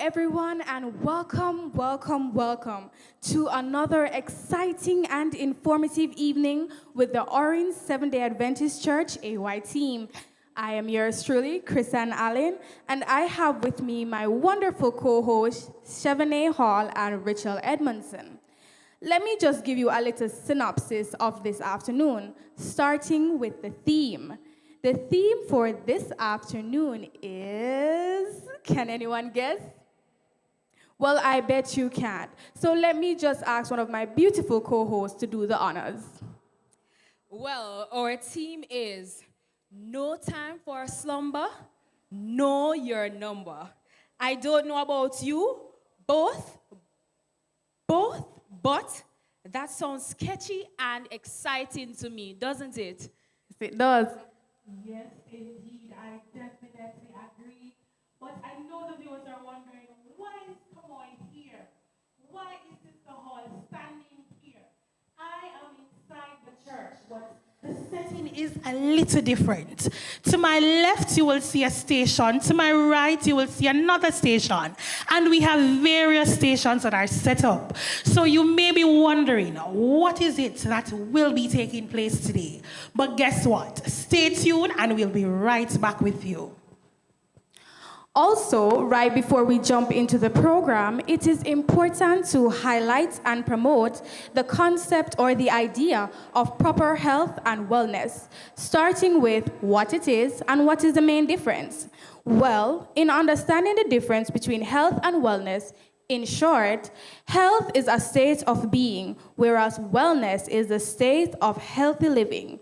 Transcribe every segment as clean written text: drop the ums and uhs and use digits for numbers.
everyone, and welcome, welcome, welcome to another exciting and informative evening with the Orange Seventh-day Adventist Church AY team. I am yours truly, Chrisanne Allen, and I have with me my wonderful co-hosts, Chevonne Hall and Rachel Edmondson. Let me just give you a little synopsis of this afternoon, starting with the theme. The theme for this afternoon is, can anyone guess? Well, I bet you can't. So let me just ask one of my beautiful co-hosts to do the honors. Well, our theme is no time for slumber, know your number. I don't know about you, both, but that sounds sketchy and exciting to me, doesn't it? Yes, it does. Yes, indeed, I definitely agree. But I know the viewers are wondering, why is Kamoy here? Why is Sister Hall standing here? I am inside the church, but the setting is a little different. To my left, you will see a station. To my right, you will see another station. And we have various stations that are set up. So you may be wondering, what is it that will be taking place today? But guess what? Stay tuned and we'll be right back with you. Also, right before we jump into the program, it is important to highlight and promote the concept or the idea of proper health and wellness, starting with what it is and what is the main difference. Well, in understanding the difference between health and wellness, in short, health is a state of being, whereas wellness is a state of healthy living.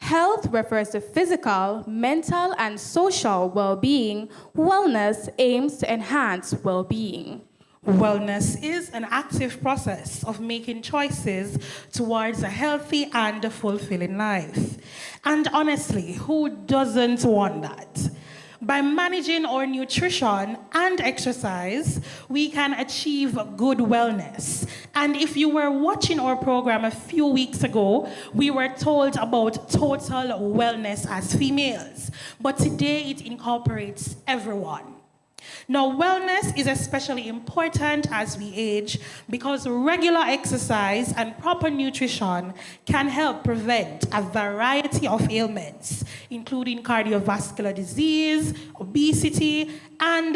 Health refers to physical, mental, and social well-being. Wellness aims to enhance well-being. Wellness is an active process of making choices towards a healthy and fulfilling life. And honestly, who doesn't want that? By managing our nutrition and exercise, we can achieve good wellness. And if you were watching our program a few weeks ago, we were told about total wellness as females. But today it incorporates everyone. Now, wellness is especially important as we age because regular exercise and proper nutrition can help prevent a variety of ailments, including cardiovascular disease, obesity, and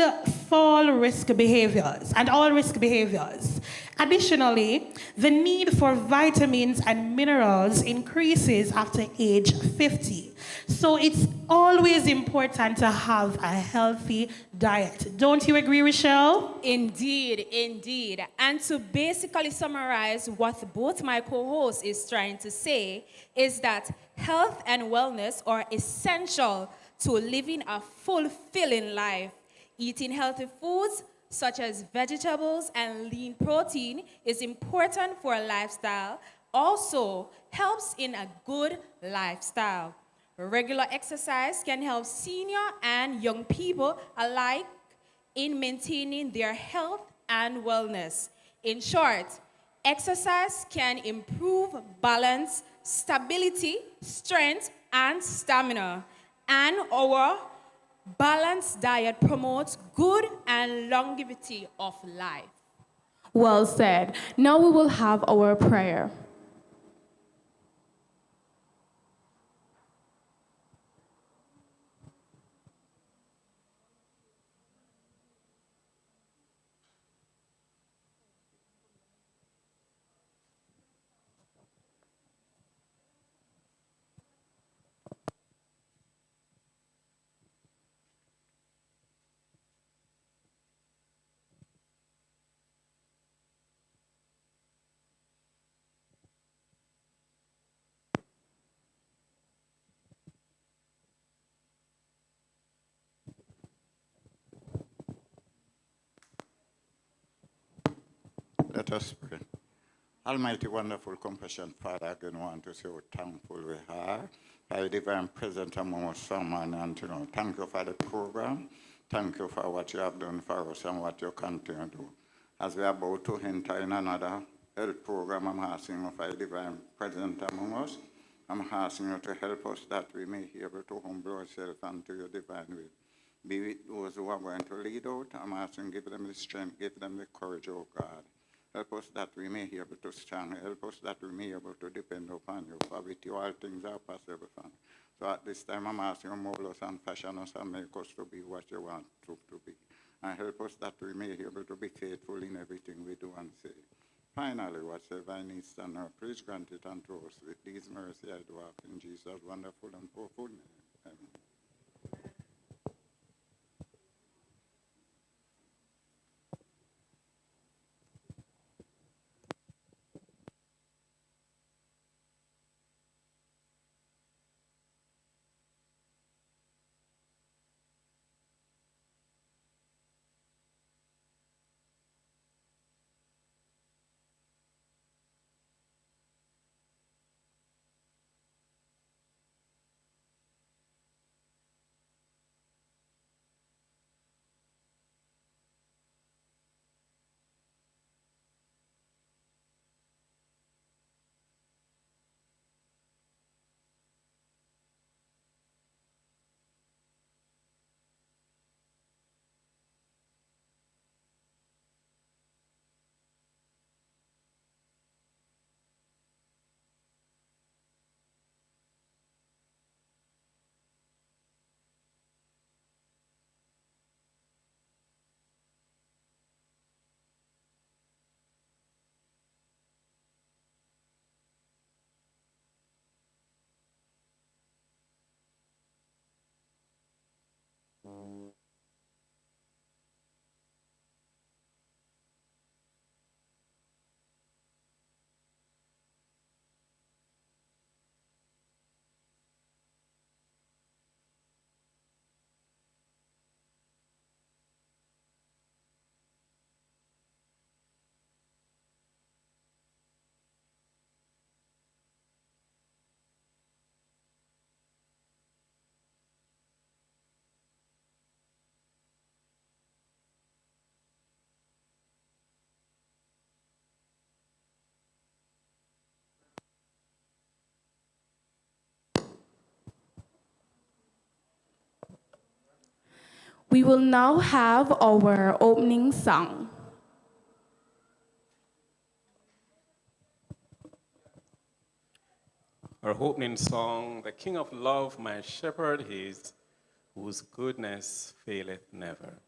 all risk behaviors. Additionally, the need for vitamins and minerals increases after age 50. So it's always important to have a healthy diet. Don't you agree, Rochelle? Indeed, indeed. And to basically summarize what both my co-hosts is trying to say is that health and wellness are essential to living a fulfilling life. Eating healthy foods such as vegetables and lean protein is important for a lifestyle, also helps in a good lifestyle. Regular exercise can help senior and young people alike in maintaining their health and wellness. In short, exercise can improve balance, stability, strength, and stamina. And our balanced diet promotes good and longevity of life. Well said. Now we will have our prayer. Let us pray. Almighty, wonderful, compassionate Father, again want to say how thankful we are for the divine presence among us, someone, and thank you for the program. Thank you for what you have done for us and what you continue to do. As we are about to enter in another health program, I'm asking you for the divine presence among us. I'm asking you to help us that we may be able to humble ourselves unto your divine will. Be with those who are going to lead out. I'm asking, give them the strength, give them the courage, oh God. Help us that we may be able to stand. Help us that we may be able to depend upon you. For with you all things are possible, Father. So at this time, I'm asking you, mold us and fashion us and make us to be what you want to be. And help us that we may be able to be faithful in everything we do and say. Finally, whatsoever I need stand now, please grant it unto us. With these mercy I do ask in Jesus' wonderful and powerful name. Amen. We will now have our opening song. Our opening song, The King of Love, my shepherd is, whose goodness faileth never.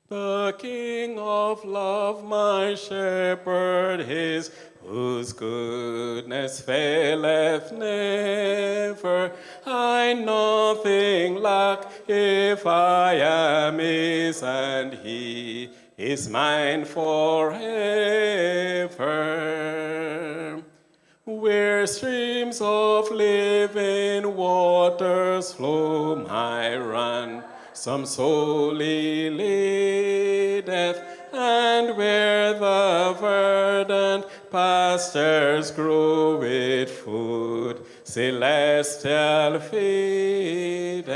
The King of Love, my shepherd is, whose goodness faileth never. I nothing lack if I am his, and he is mine forever. Where streams of living waters flow, my ransom soul he leadeth, and where the verdant pastures grow with food celestial feedeth.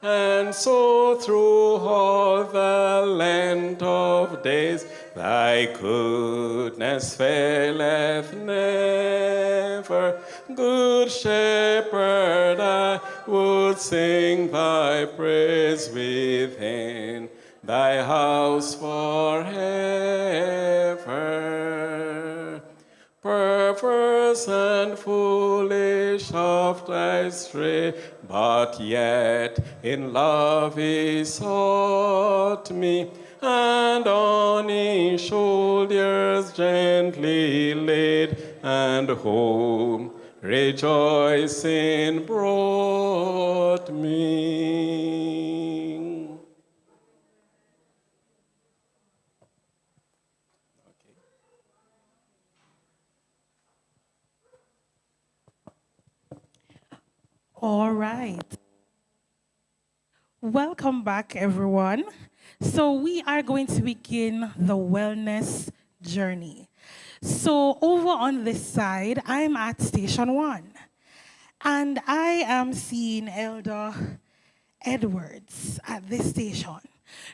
And so through all the length of days, thy goodness faileth never. Good shepherd, I would sing thy praise within thy house forever. Perverse and foolish oft I stray, but yet in love he sought me, and on his shoulders gently laid, and home rejoicing brought me. All right. Welcome back, everyone. So we are going to begin the wellness journey. So over on this side, I'm at Station 1. And I am seeing Elder Edwards at this station.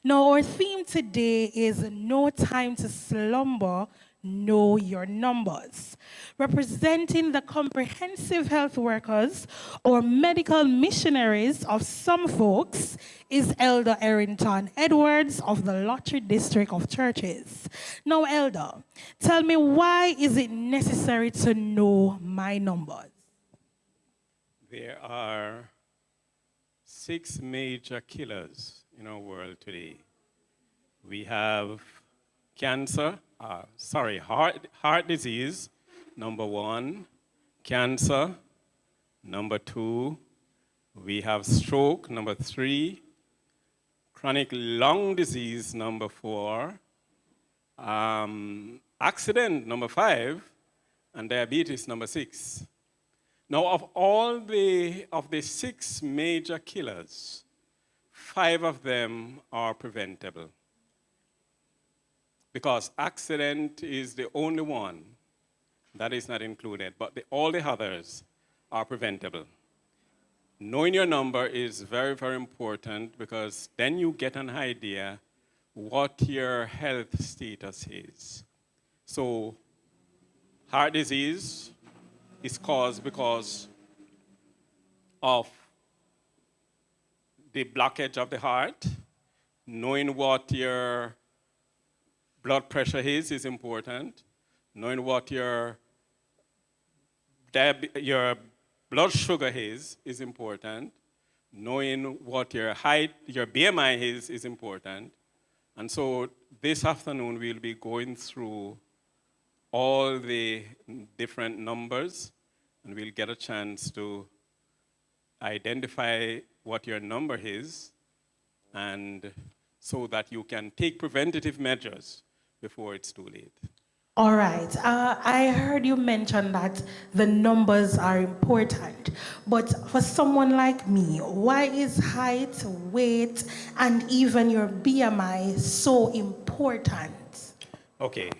Now, our theme today is no time to slumber, Know Your Numbers. Representing the comprehensive health workers or medical missionaries of some folks is Elder Errington Edwards of the Lottery District of Churches. Now, Elder, tell me, why is it necessary to know my numbers? There are 6 major killers in our world today. We have heart disease, number 1, cancer, number 2, we have stroke, number 3, chronic lung disease, number 4, accident, number 5, and diabetes, number 6. Now, of the 6 major killers, 5 of them are preventable. Because accident is the only one that is not included, but all the others are preventable. Knowing your number is very, very important because then you get an idea what your health status is. So, heart disease is caused because of the blockage of the heart. Knowing what your blood pressure is important. Knowing what your blood sugar is important. Knowing what your height, your BMI is important. And so this afternoon we'll be going through all the different numbers, and we'll get a chance to identify what your number is, and so that you can take preventative measures before it's too late. All right. I heard you mention that the numbers are important, but for someone like me, why is height, weight, and even your BMI so important? Okay.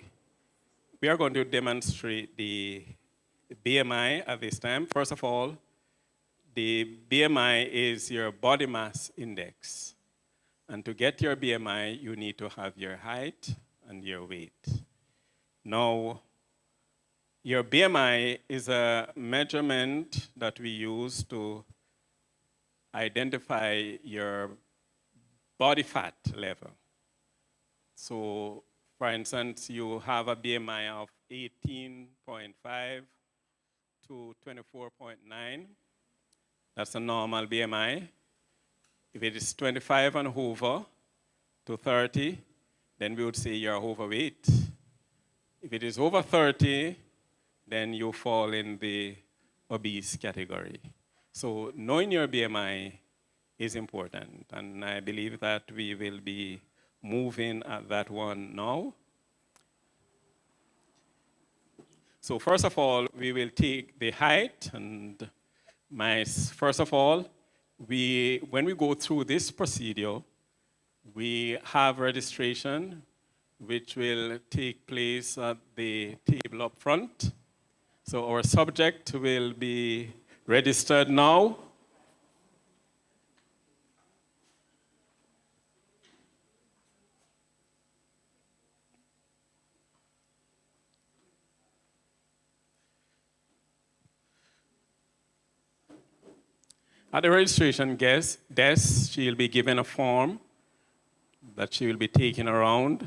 We are going to demonstrate the BMI at this time. First of all, the BMI is your body mass index. And to get your BMI, you need to have your height and your weight. Now, your BMI is a measurement that we use to identify your body fat level. So, for instance, you have a BMI of 18.5 to 24.9. That's a normal BMI. If it is 25 and over to 30, then we would say you're overweight. If it is over 30, then you fall in the obese category. So knowing your BMI is important, and I believe that we will be moving at that one now. So first of all, we will take the height, and first of all, when we go through this procedure, we have registration, which will take place at the table up front. So our subject will be registered now. At the registration desk, she'll be given a form that she will be taking around.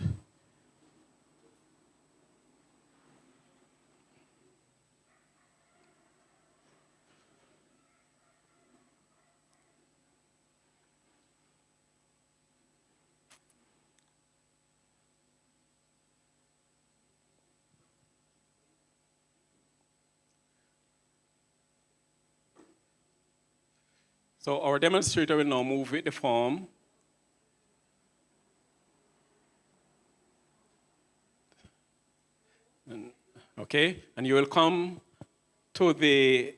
So our demonstrator will now move with the form. Okay, and you will come to the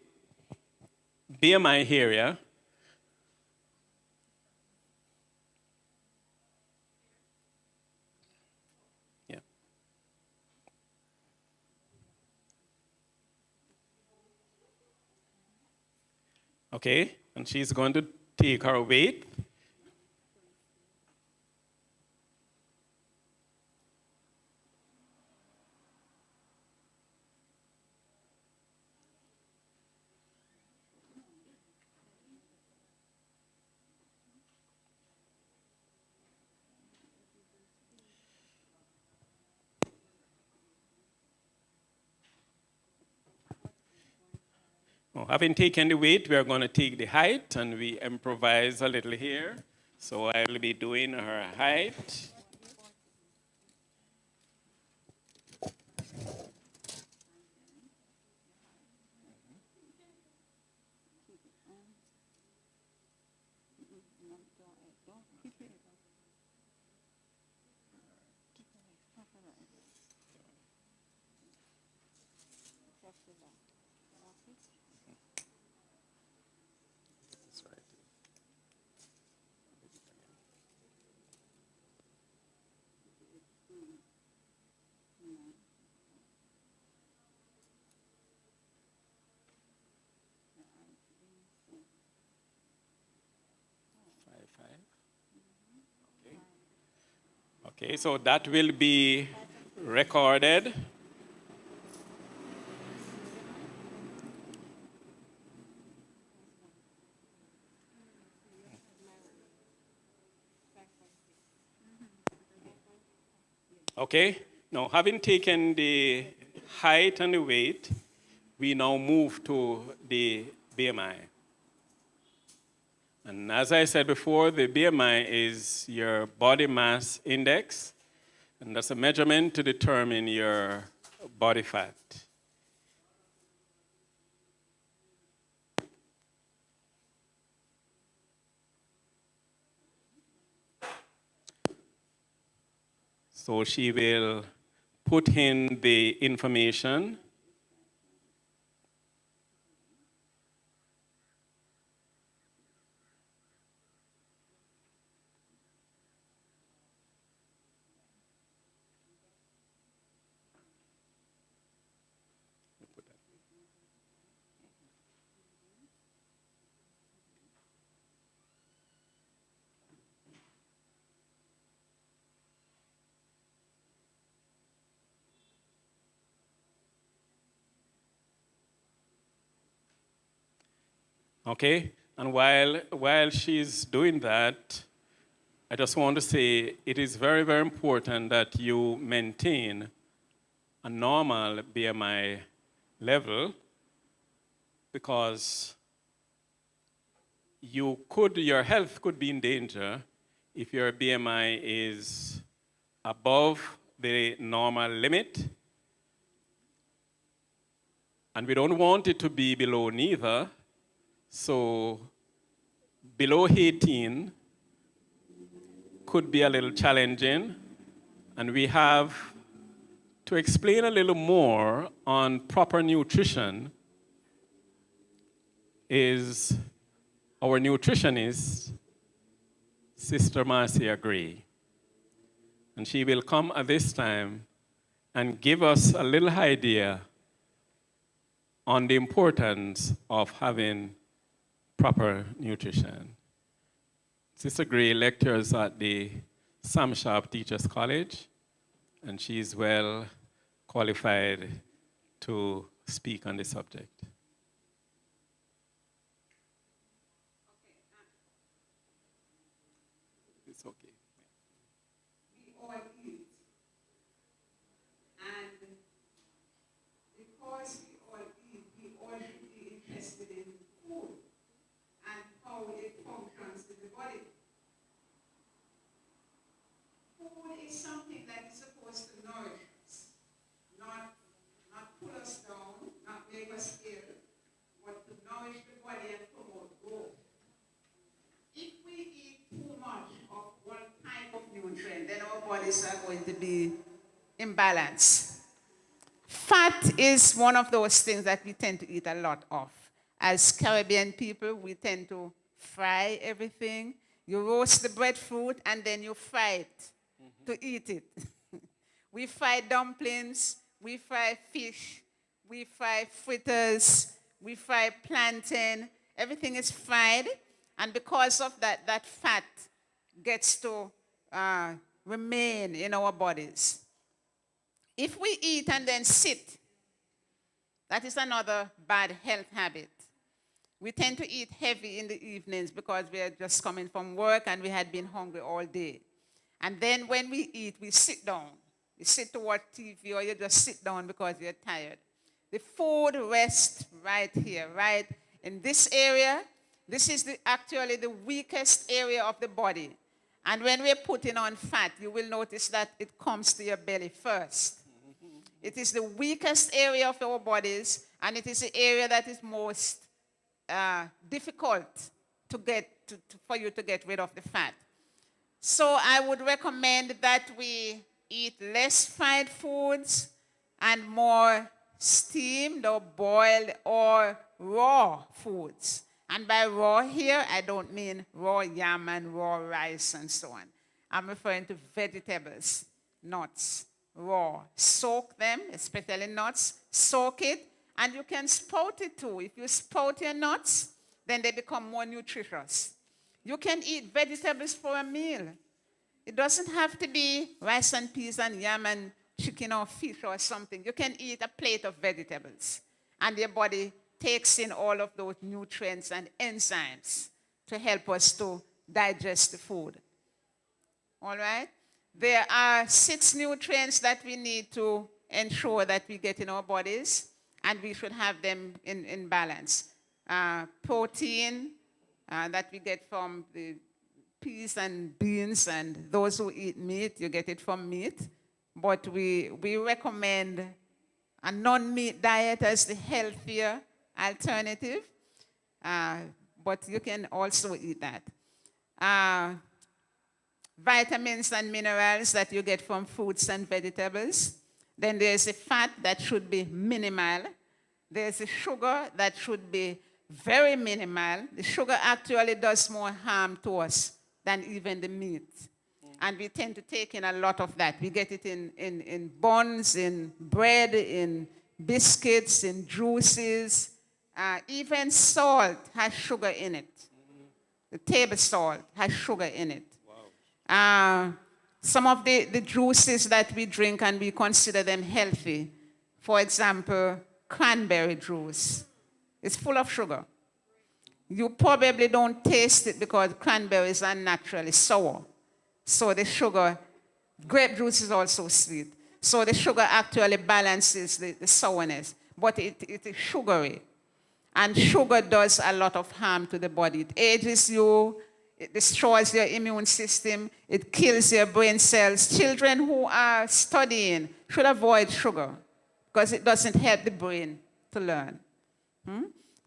BMI area. Yeah. Okay, and she's going to take her weight. Now, having taken the weight, we are going to take the height, and we improvise a little here. So I will be doing her height. Okay, so that will be recorded. Okay, now having taken the height and the weight, we now move to the BMI. And as I said before, the BMI is your body mass index, and that's a measurement to determine your body fat. So she will put in the information. Okay, and while she's doing that, I just want to say it is very, very important that you maintain a normal BMI level, because your health could be in danger if your BMI is above the normal limit. And we don't want it to be below neither. So below 18 could be a little challenging, and we have to explain a little more on proper nutrition. Is our nutritionist, Sister Marcia Gray. And she will come at this time and give us a little idea on the importance of having proper nutrition. Sister Gray lectures at the Sam Sharp Teachers College, and she's well qualified to speak on the subject. It's okay. We all eat. And because we all eat, we all should be interested in food and how it functions in the body. Food is something that is supposed to nourish us, not pull us down, not make us ill, but to nourish the body and promote growth. If we eat too much of one type of nutrient, then our bodies are going to be imbalanced. Fat is one of those things that we tend to eat a lot of. As Caribbean people, we tend to fry everything. You roast the breadfruit and then you fry it to eat it. We fry dumplings, we fry fish, we fry fritters, we fry plantain. Everything is fried, and because of that, that fat gets to remain in our bodies. If we eat and then sit, that is another bad health habit. We tend to eat heavy in the evenings because we are just coming from work and we had been hungry all day. And then when we eat, we sit down. You sit to watch TV or you just sit down because you're tired. The food rests right here, right in this area. This is actually the weakest area of the body. And when we're putting on fat, you will notice that it comes to your belly first. It is the weakest area of our bodies, and it is the area that is most difficult to get for you to get rid of the fat. So I would recommend that we eat less fried foods and more steamed or boiled or raw foods. And by raw here, I don't mean raw yam and raw rice and so on. I'm referring to vegetables, nuts, raw. Soak them, especially nuts. Soak it, and you can sprout it too. If you sprout your nuts, then they become more nutritious. You can eat vegetables for a meal. It doesn't have to be rice and peas and yam and chicken or fish or something. You can eat a plate of vegetables, and your body takes in all of those nutrients and enzymes to help us to digest the food. All right? There are 6 nutrients that we need to ensure that we get in our bodies, and we should have them in balance. Protein that we get from the peas and beans, and those who eat meat, you get it from meat. But we recommend a non-meat diet as the healthier alternative, but you can also eat that. Vitamins and minerals that you get from fruits and vegetables. Then there's a fat that should be minimal. There's a sugar that should be very minimal. The sugar actually does more harm to us than even the meat. And we tend to take in a lot of that. We get it in buns, in bread, in biscuits, in juices. Even salt has sugar in it. The table salt has sugar in it. Wow. Some of the juices that we drink and we consider them healthy, for example, cranberry juice, is full of sugar. You probably don't taste it because cranberries are naturally sour. So the sugar, grape juice is also sweet. So the sugar actually balances the sourness, but it is sugary. And sugar does a lot of harm to the body. It ages you, it destroys your immune system, it kills your brain cells. Children who are studying should avoid sugar because it doesn't help the brain to learn.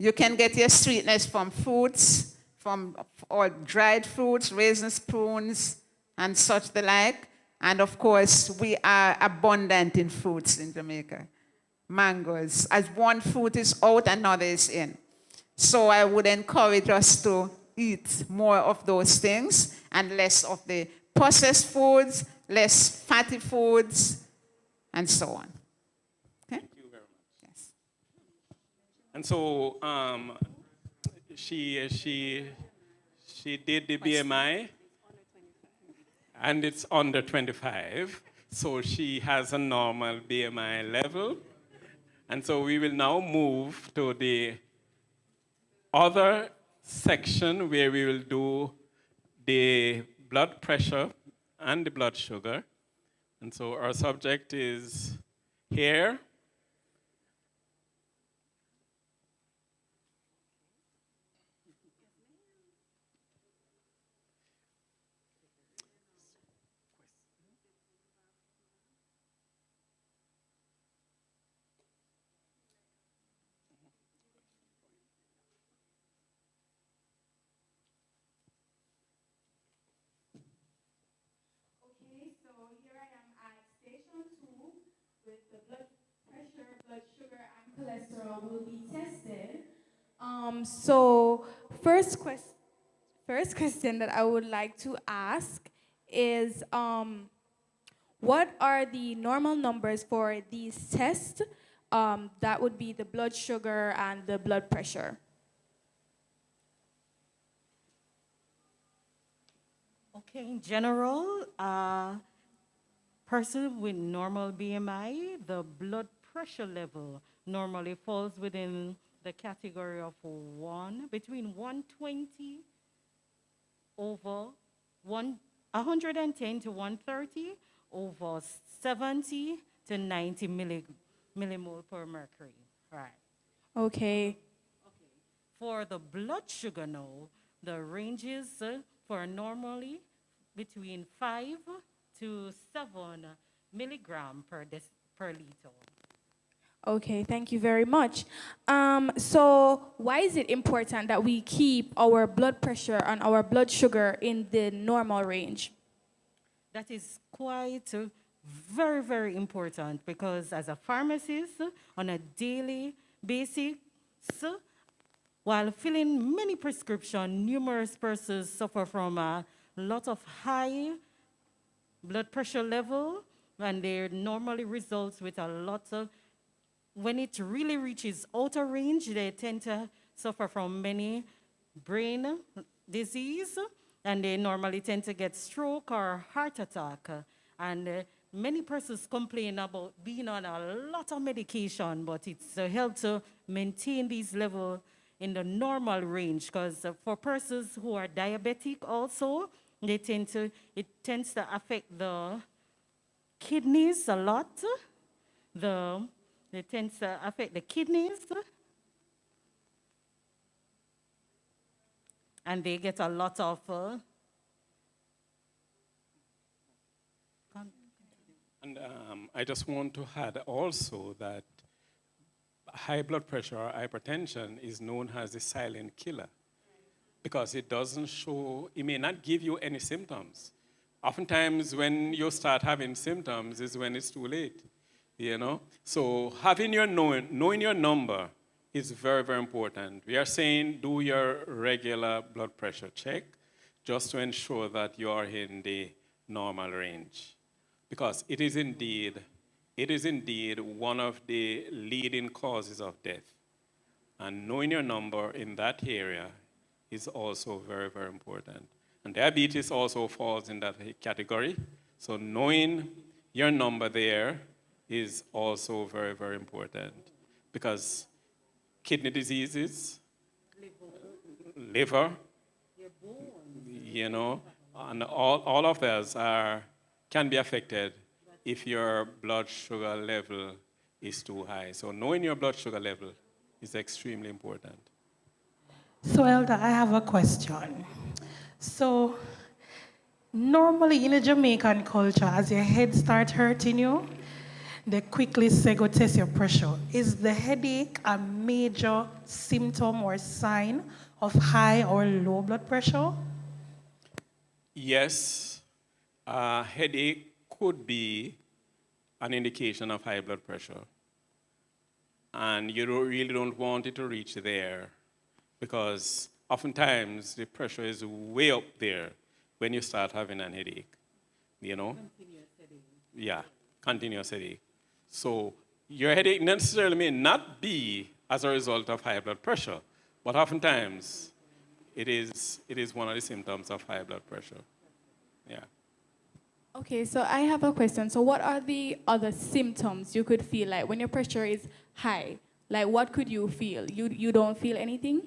You can get your sweetness from fruits, from all dried fruits, raisins, prunes, and such the like. And of course, we are abundant in fruits in Jamaica. Mangoes. As one fruit is out, another is in. So I would encourage us to eat more of those things and less of the processed foods, less fatty foods, and so on. Okay? Thank you very much. Yes. And so she did the BMI, and it's under 25. So she has a normal BMI level. And so we will now move to the other section where we will do the blood pressure and the blood sugar. And so our subject is here. Okay, so here I am at station 2 with the blood pressure, blood sugar, and cholesterol will be tested. So first question that I would like to ask is, what are the normal numbers for these tests? That would be the blood sugar and the blood pressure. Okay, in general, person with normal BMI, the blood pressure level normally falls within the category of between 120 over 110 to 130 over 70 to 90 millimole per mercury. Right. Okay. For the blood sugar now, the ranges for normally between 5 to 7 milligram per liter. Okay, thank you very much. So why is it important that we keep our blood pressure and our blood sugar in the normal range? That is quite very, very important because as a pharmacist, on a daily basis, while filling many prescriptions, numerous persons suffer from a lot of high blood pressure level, and they normally results with a lot of, when it really reaches outer range, they tend to suffer from many brain disease, and they normally tend to get stroke or heart attack. And many persons complain about being on a lot of medication, but it's help to maintain these levels in the normal range, because for persons who are diabetic also, it tends to affect the kidneys a lot. It tends to affect the kidneys, and they get a lot of And I just want to add also that high blood pressure or hypertension is known as the silent killer because it doesn't show, it may not give you any symptoms. Oftentimes when you start having symptoms is when it's too late, you know? So having your knowing your number is very, very important. We are saying do your regular blood pressure check just to ensure that you are in the normal range. Because it is indeed one of the leading causes of death. And knowing your number in that area is also very, very important. And diabetes also falls in that category. So knowing your number there is also very, very important. Because kidney diseases, liver, you know, and all of those can be affected if your blood sugar level is too high. So knowing your blood sugar level is extremely important. So, Elder, I have a question. So, normally in a Jamaican culture, as your head starts hurting you, they quickly say, go test your pressure. Is the headache a major symptom or sign of high or low blood pressure? Yes, headache could be an indication of high blood pressure. And you really don't want it to reach there because oftentimes the pressure is way up there when you start having an headache, you know? Continuous headache. Yeah, continuous headache. So your headache necessarily may not be as a result of high blood pressure, but oftentimes it is one of the symptoms of high blood pressure. Yeah. Okay, so I have a question. So what are the other symptoms you could feel like when your pressure is high? Like what could you feel? You don't feel anything?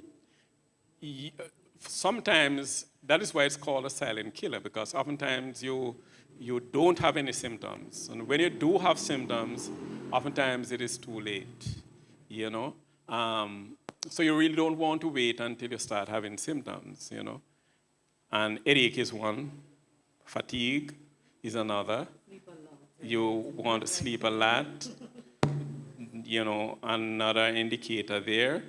Sometimes that is why it's called a silent killer, because oftentimes you don't have any symptoms. And when you do have symptoms, oftentimes it is too late, you know? So you really don't want to wait until you start having symptoms, you know? And headache is one, fatigue is another. You want to sleep a lot, you know, another indicator there.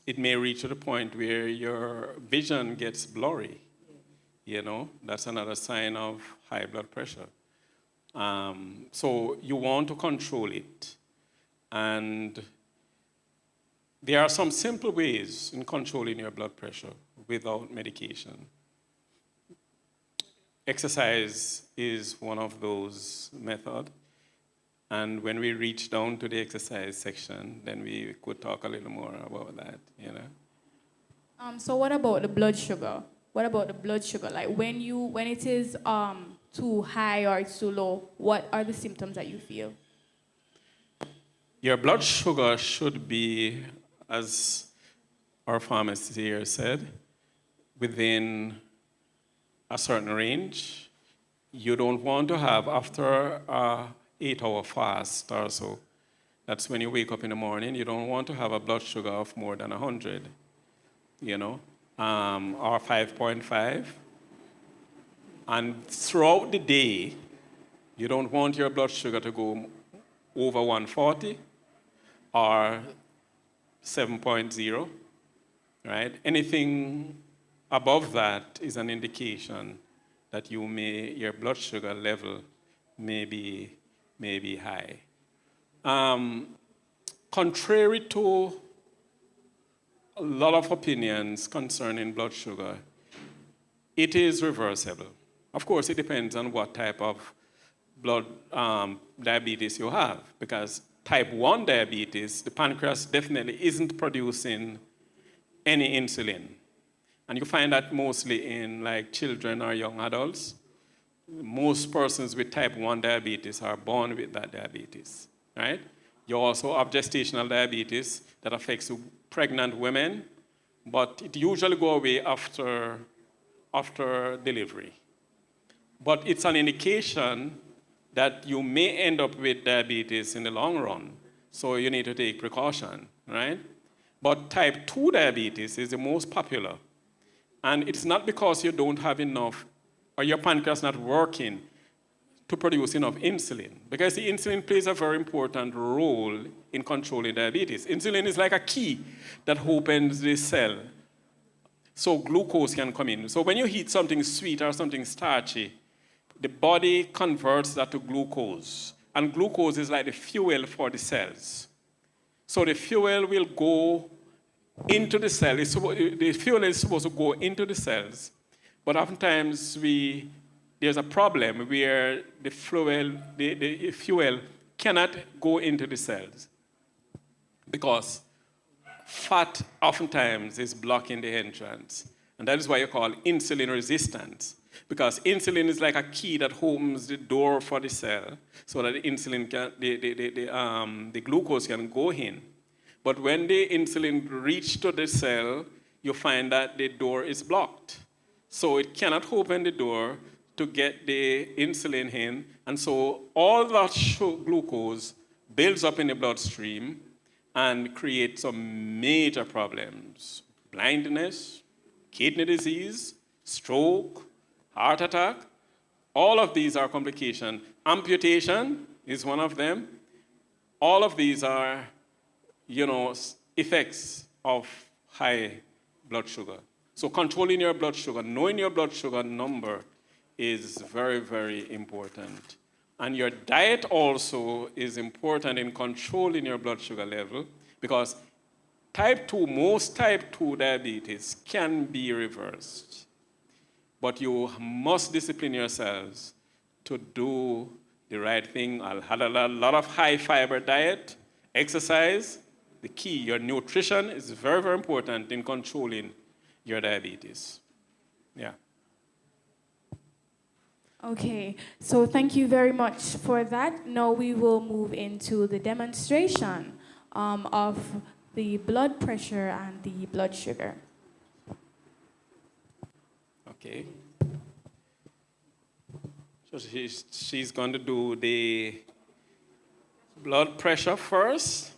It may reach to the point where your vision gets blurry. You know, that's another sign of high blood pressure. So you want to control it. And there are some simple ways in controlling your blood pressure without medication. Exercise is one of those methods. And when we reach down to the exercise section, then we could talk a little more about that, you know. So what about the blood sugar? What about the blood sugar? Like when it is too high or it's too low, what are the symptoms that you feel? Your blood sugar should be, as our pharmacist here said, within a certain range. You don't want to have, after an 8-hour fast or so, That's when you wake up in the morning. You don't want to have a blood sugar of more than 100, or 5.5. And throughout the day, you don't want your blood sugar to go over 140 or 7.0, right? Anything above that is an indication that your blood sugar level may be high. Contrary to a lot of opinions concerning blood sugar, it is reversible. Of course, it depends on what type of blood diabetes you have, because type 1 diabetes, the pancreas definitely isn't producing any insulin. And you find that mostly in like children or young adults. Most persons with type 1 diabetes are born with that diabetes, right? You also have gestational diabetes that affects pregnant women, but it usually goes away after delivery. But it's an indication that you may end up with diabetes in the long run, so you need to take precaution, right? But type 2 diabetes is the most popular. And it's not because you don't have enough, or your pancreas not working to produce enough insulin, because the insulin plays a very important role in controlling diabetes. Insulin is like a key that opens the cell so glucose can come in. So when you eat something sweet or something starchy, the body converts that to glucose. And glucose is like the fuel for the cells. So the fuel will go into the cell. The fuel is supposed to go into the cells. But oftentimes there's a problem where the fuel cannot go into the cells because fat oftentimes is blocking the entrance. And that is why you call insulin resistance, because insulin is like a key that opens the door for the cell so that the insulin the glucose can go in. But when the insulin reaches to the cell, you find that the door is blocked. So it cannot open the door to get the insulin in. And so all that glucose builds up in the bloodstream and creates some major problems. Blindness, kidney disease, stroke, heart attack. All of these are complications. Amputation is one of them. All of these are, effects of high blood sugar. So controlling your blood sugar, knowing your blood sugar number is very, very important. And your diet also is important in controlling your blood sugar level, because most type 2 diabetes can be reversed. But you must discipline yourselves to do the right thing. I'll have a lot of high fiber diet, exercise. The key, your nutrition is very, very important in controlling your diabetes. Yeah. Okay, so thank you very much for that. Now we will move into the demonstration of the blood pressure and the blood sugar. Okay. So she's going to do the blood pressure first.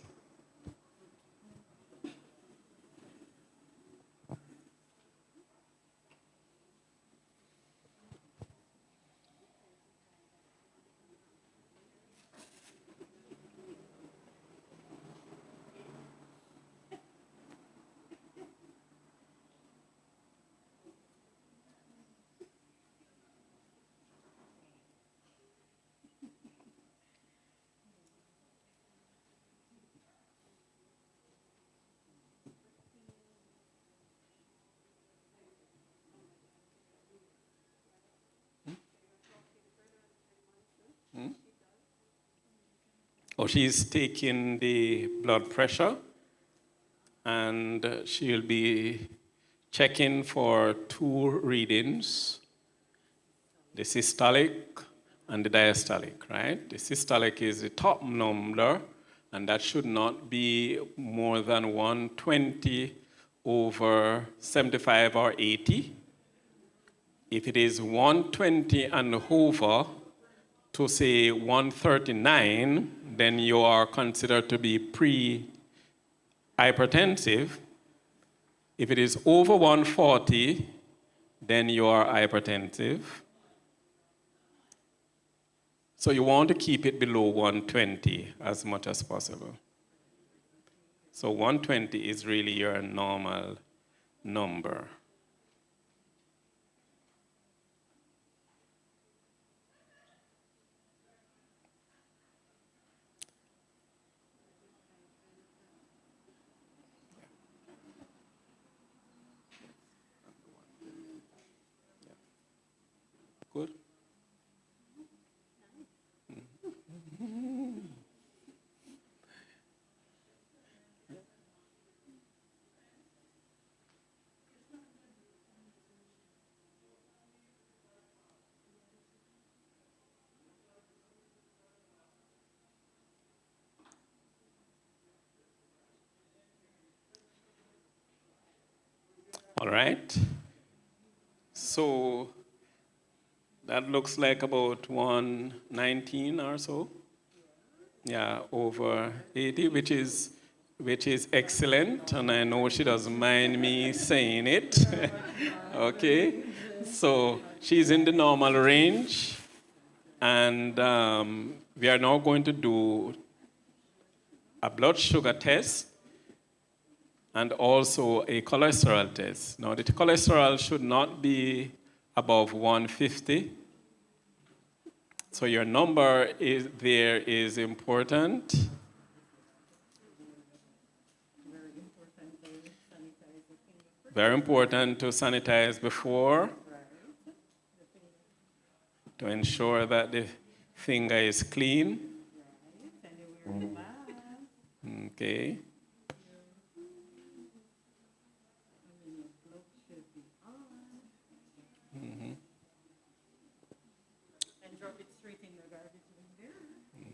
She's taking the blood pressure, and she'll be checking for 2 readings, the systolic and the diastolic, right? The systolic is the top number, and that should not be more than 120 over 75 or 80. If it is 120 and over, to say 139, then you are considered to be pre-hypertensive. If it is over 140, then you are hypertensive. So you want to keep it below 120 as much as possible. So 120 is really your normal number. Good. All right. So that looks like about 119 or so. Yeah, over 80, which is excellent, and I know she doesn't mind me saying it. Okay, so she's in the normal range, and we are now going to do a blood sugar test and also a cholesterol test. Now, the cholesterol should not be above 150. So your number is important. Very important to sanitize before to ensure that the finger is clean. Okay.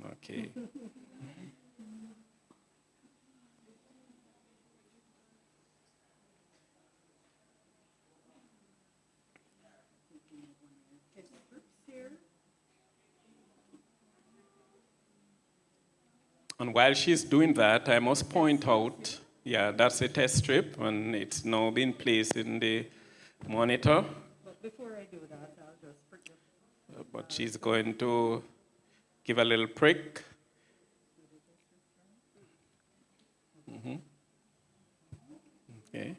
Okay. And while she's doing that, I must point out, yeah, that's a test strip, and it's now been placed in the monitor. But before I do that, I'll just prick it. But she's going to give a little prick. Okay.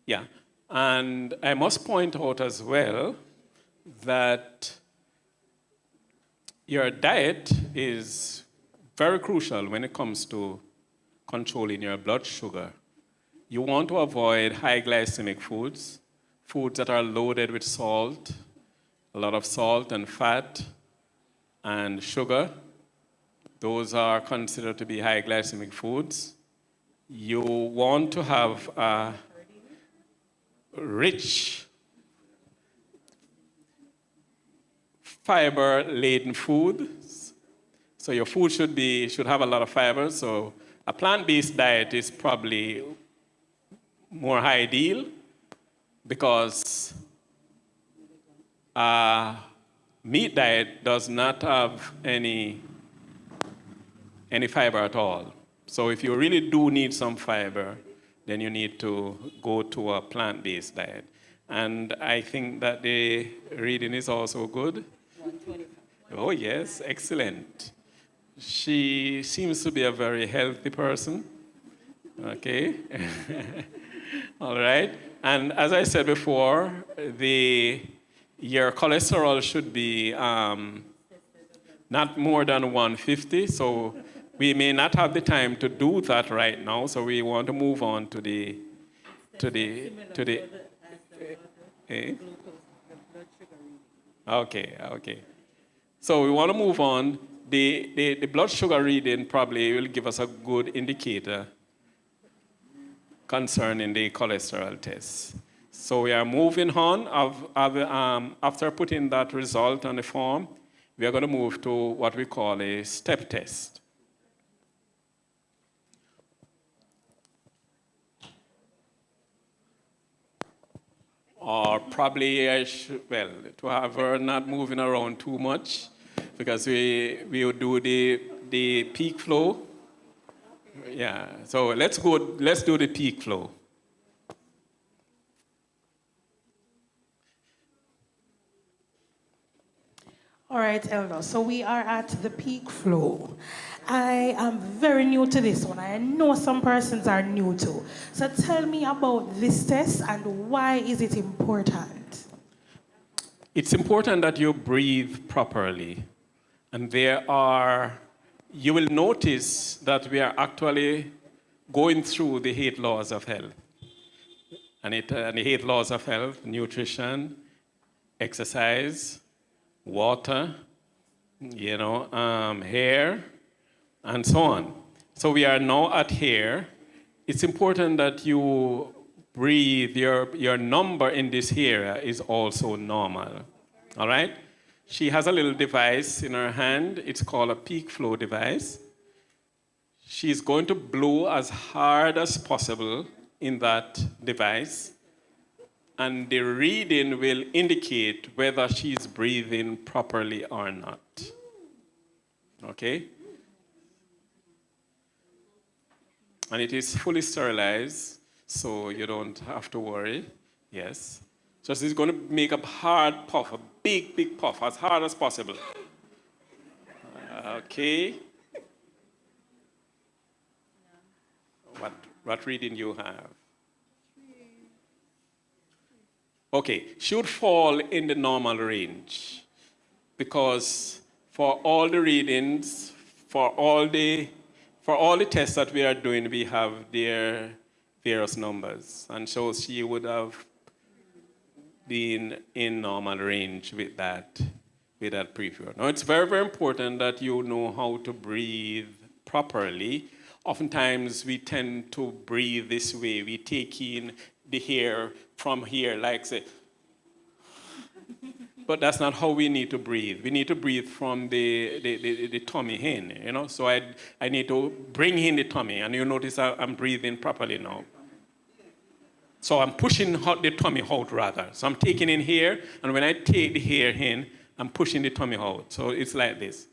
Yeah. And I must point out as well that your diet is very crucial when it comes to controlling your blood sugar. You want to avoid high glycemic foods, foods that are loaded with salt, a lot of salt and fat and sugar. Those are considered to be high glycemic foods. You want to have a rich, fiber-laden foods. So your food should have a lot of fiber. So a plant-based diet is probably more ideal because a meat diet does not have any fiber at all. So if you really do need some fiber, then you need to go to a plant-based diet. And I think that the reading is also good. 125. Oh, yes, excellent. She seems to be a very healthy person. Okay. All right. And as I said before, your cholesterol should be not more than 150. So we may not have the time to do that right now. So we want to move on to the Okay. So we want to move on. The blood sugar reading probably will give us a good indicator concerning the cholesterol test. So we are moving on. After putting that result on the form, we are going to move to what we call a step test. Or probably to have her not moving around too much, because we will do the peak flow. Yeah, so let's do the peak flow. All right, Elder. So we are at the peak flow. I am very new to this one. I know some persons are new to. So tell me about this test and why is it important? It's important that you breathe properly. And you will notice that we are actually going through the 8 laws of health. And the 8 laws of health: nutrition, exercise, water, hair, and so on. So we are now at hair. It's important that you breathe. Your number in this area is also normal. All right? She has a little device in her hand. It's called a peak flow device. She's going to blow as hard as possible in that device, and the reading will indicate whether she's breathing properly or not. Okay? And it is fully sterilized, so you don't have to worry. Yes. So she's going to make a hard puff, a big, big puff, as hard as possible. Okay. What reading you have? Okay, should fall in the normal range, because for all the readings, for all the tests that we are doing, we have their various numbers, and so she would have been in normal range with that preview. Now, it's very, very important that you know how to breathe properly. Oftentimes, we tend to breathe this way. We take in the air from here, like say. But that's not how we need to breathe. We need to breathe from the tummy in, So I need to bring in the tummy, and you notice I'm breathing properly now. So I'm pushing the tummy out, rather. So I'm taking in here, and when I take the air in, I'm pushing the tummy out. So it's like this.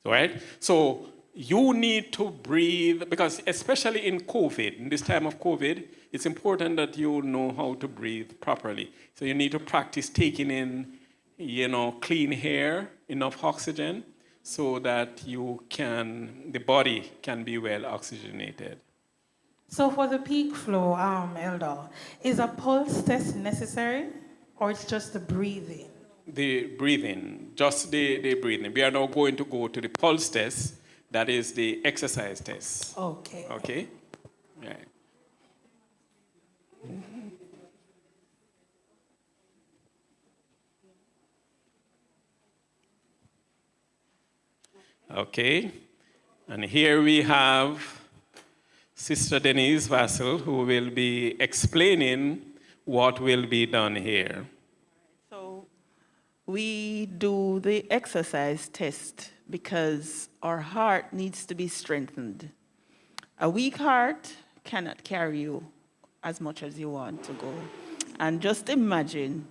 All right? So you need to breathe, because especially in COVID, in this time of COVID, it's important that you know how to breathe properly. So you need to practice taking in, clean air, enough oxygen, so that the body can be well oxygenated. So for the peak flow, Elder, is a pulse test necessary, or it's just the breathing? The breathing, just the breathing. We are now going to go to the pulse test. That is the exercise test. Okay. Okay? Right. Okay. And here we have Sister Denise Vassell, who will be explaining what will be done here. We do the exercise test because our heart needs to be strengthened. A weak heart cannot carry you as much as you want to go. And just imagine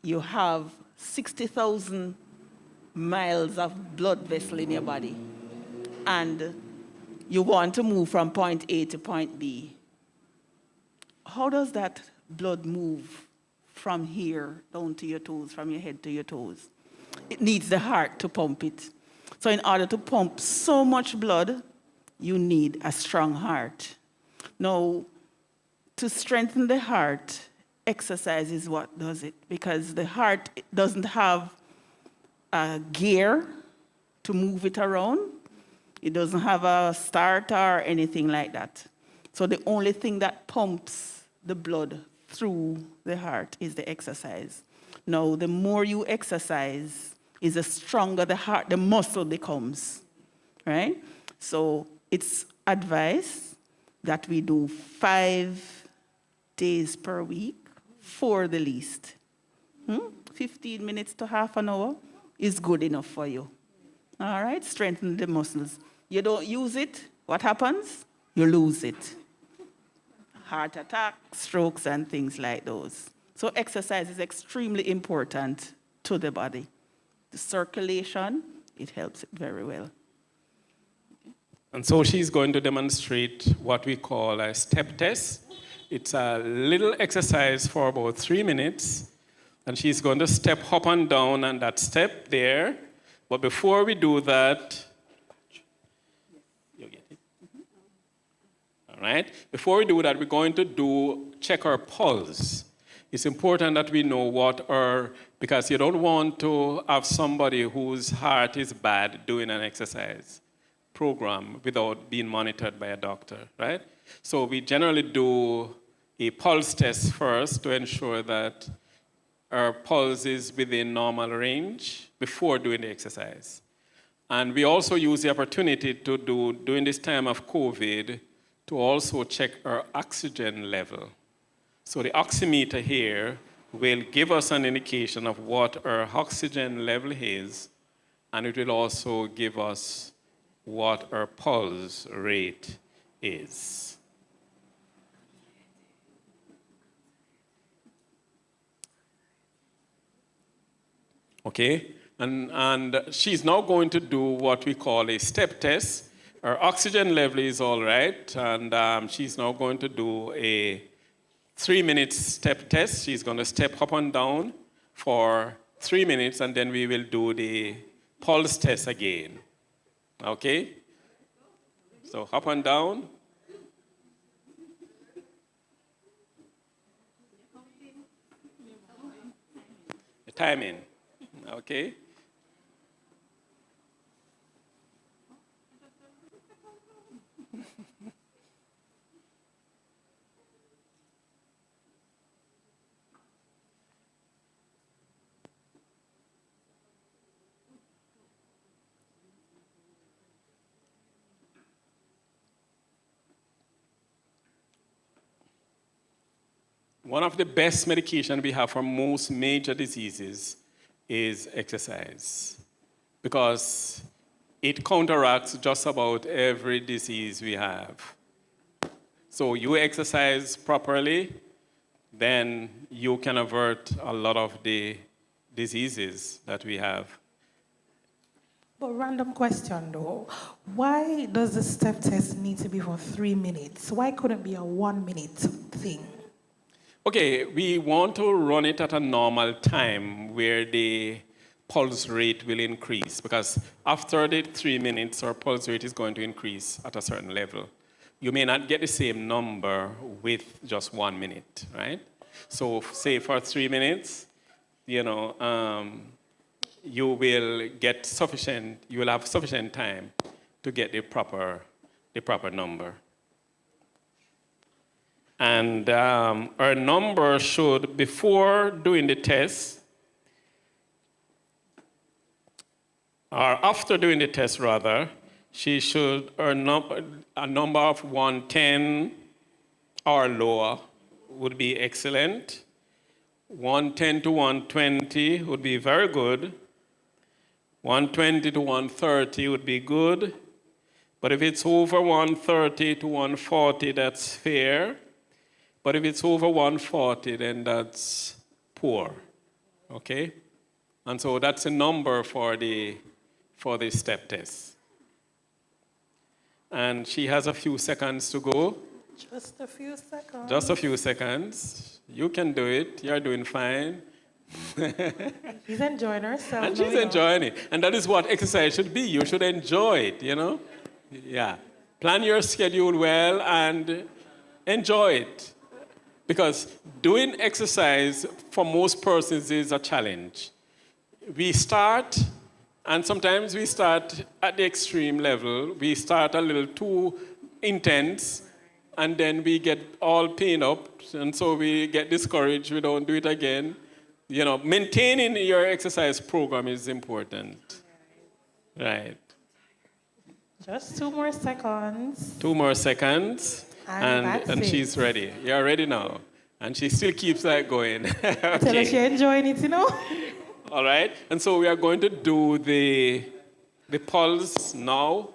you have 60,000 miles of blood vessel in your body, and you want to move from point A to point B. How does that blood move from here down to your toes, from your head to your toes? It needs the heart to pump it. So in order to pump so much blood, you need a strong heart. Now, to strengthen the heart, exercise is what does it, because the heart doesn't have a gear to move it around. It doesn't have a starter or anything like that. So the only thing that pumps the blood through the heart is the exercise. Now, the more you exercise, is the stronger the heart, the muscle becomes, right? So it's advised that we do 5 days per week, 4 the least. 15 minutes to half an hour is good enough for you. All right, strengthen the muscles. You don't use it, what happens? You lose it. heart attacks, strokes, and things like those. So exercise is extremely important to the body. The circulation, it helps it very well. And so she's going to demonstrate what we call a step test. It's a little exercise for about 3 minutes. And she's going to step up and down on that step there. But before we do that, you get it? All right? Before we do that, we're going to check our pulse. It's important that we know because you don't want to have somebody whose heart is bad doing an exercise program without being monitored by a doctor, right? So we generally do a pulse test first to ensure that our pulse is within normal range before doing the exercise. And we also use the opportunity to during this time of COVID, to also check our oxygen level. So the oximeter here will give us an indication of what our oxygen level is, and it will also give us what our pulse rate is. Okay, and she's now going to do what we call a step test. Her oxygen level is all right, and she's now going to do a 3-minute step test. She's going to step up and down for 3 minutes, and then we will do the pulse test again. Okay? So up and down. The timing. Okay? One of the best medications we have for most major diseases is exercise, because it counteracts just about every disease we have. So you exercise properly, then you can avert a lot of the diseases that we have. But random question though, why does the step test need to be for 3 minutes? Why couldn't it be a 1 minute thing? Okay, we want to run it at a normal time where the pulse rate will increase, because after the 3 minutes, our pulse rate is going to increase at a certain level. You may not get the same number with just 1 minute, right? So say for 3 minutes, you will get sufficient, you will have sufficient time to get the proper number. And our number should, before doing the test, or after doing the test rather, she should, a number of 110 or lower would be excellent. 110 to 120 would be very good. 120 to 130 would be good. But if it's over 130 to 140, that's fair. But if it's over 140, then that's poor, okay? And so that's a number for the step test. And she has a few seconds to go. Just a few seconds. Just a few seconds. You can do it. You're doing fine. She's enjoying herself. And she's enjoying it. And that is what exercise should be. You should enjoy it, Yeah. Plan your schedule well and enjoy it. Because doing exercise for most persons is a challenge. We start, and sometimes we start at the extreme level. We start a little too intense, and then we get all pain up, and so we get discouraged. We don't do it again. Maintaining your exercise program is important. Right. Just 2 more seconds. 2 more seconds. And she's ready. You're ready now. And she still keeps that going. Okay. Tell her she's enjoying it, All right. And so we are going to do the pulse now.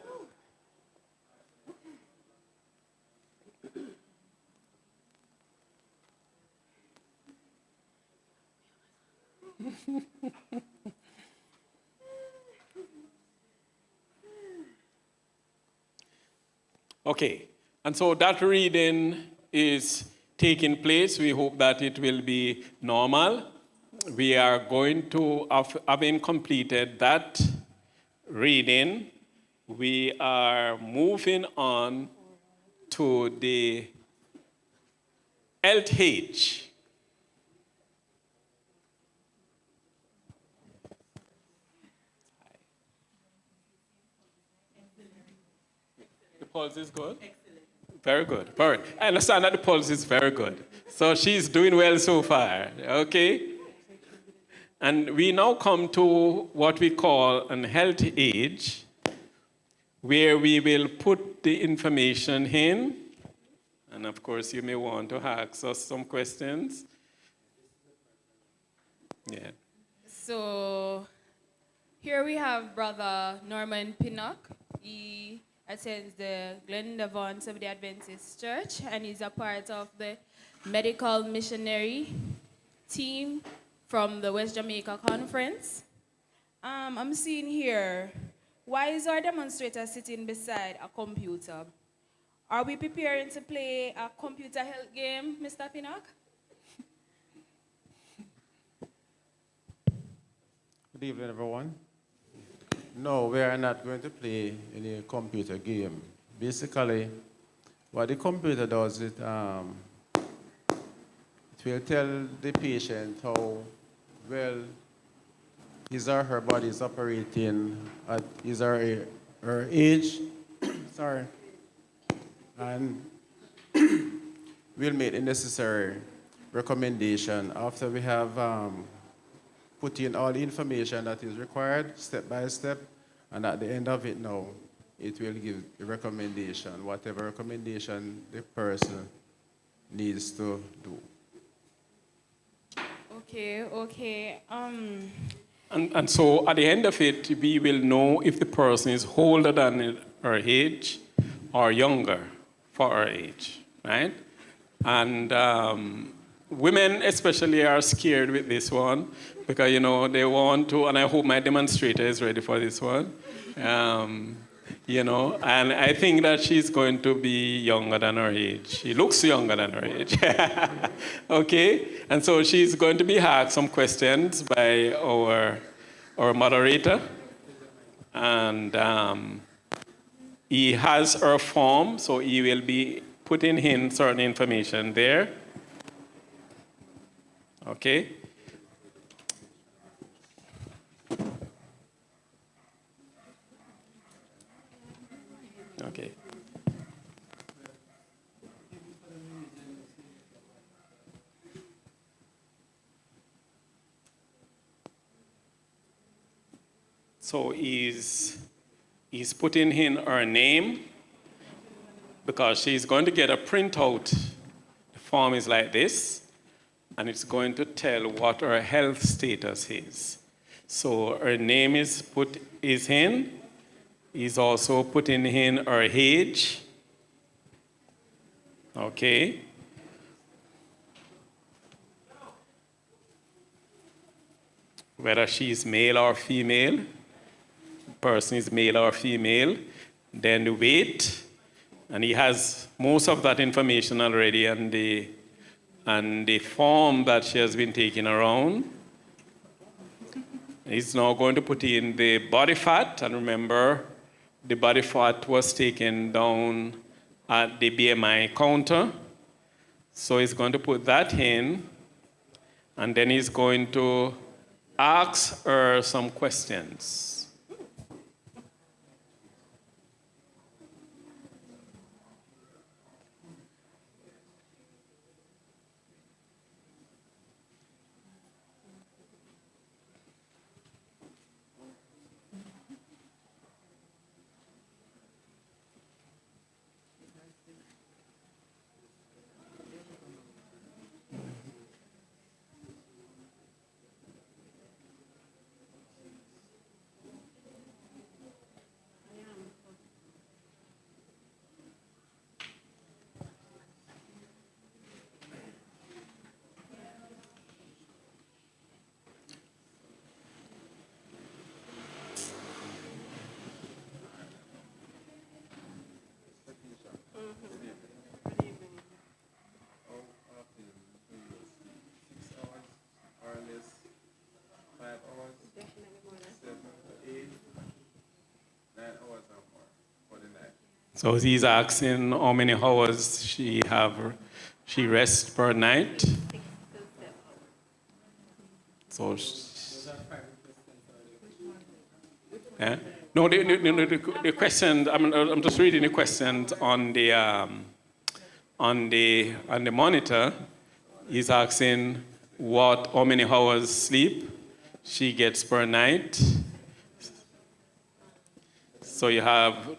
Okay, and so that reading is taking place. We hope that it will be normal. We are going to, having completed that reading, we are moving on to the LH. The pulse is good? Excellent. Very good. Very. I understand that the pulse is very good. So she's doing well so far, okay? And we now come to what we call an health age, where we will put the information in. And of course, you may want to ask us some questions. Yeah. So here we have Brother Norman Pinnock. He attends the Glendavon of the Adventist Church, and he's a part of the medical missionary team from the West Jamaica Conference. I'm seeing here, why is our demonstrator sitting beside a computer? Are we preparing to play a computer health game, Mr. Pinnock? Good evening, everyone. No, we are not going to play any computer game. Basically, what the computer does, it will tell the patient how well his or her body is operating at his or her age. Sorry. And we'll make the necessary recommendation after we have put in all the information that is required, step by step, and at the end of it now, it will give the recommendation, whatever recommendation the person needs to do. Okay. And so at the end of it, we will know if the person is older than her age or younger for her age, right? And women especially are scared with this one because, they want to, and I hope my demonstrator is ready for this one, and I think that she's going to be younger than her age. She looks younger than her age. Okay? And so she's going to be asked some questions by our moderator. And he has her form, so he will be putting in certain information there. Okay? Okay. So he's putting in her name because she's going to get a printout. The form is like this, and it's going to tell what her health status is. So her name is in. He's also putting in her age. Okay. Whether she's male or female. Person is male or female. Then the weight. And he has most of that information already and the form that she has been taking around. He's now going to put in the body fat, and remember, the body fat was taken down at the BMI counter. So he's going to put that in, and then he's going to ask her some questions. So he's asking how many hours she rests per night. So, yeah. No, the question. I'm just reading the questions on the monitor. He's asking how many hours sleep she gets per night. So you have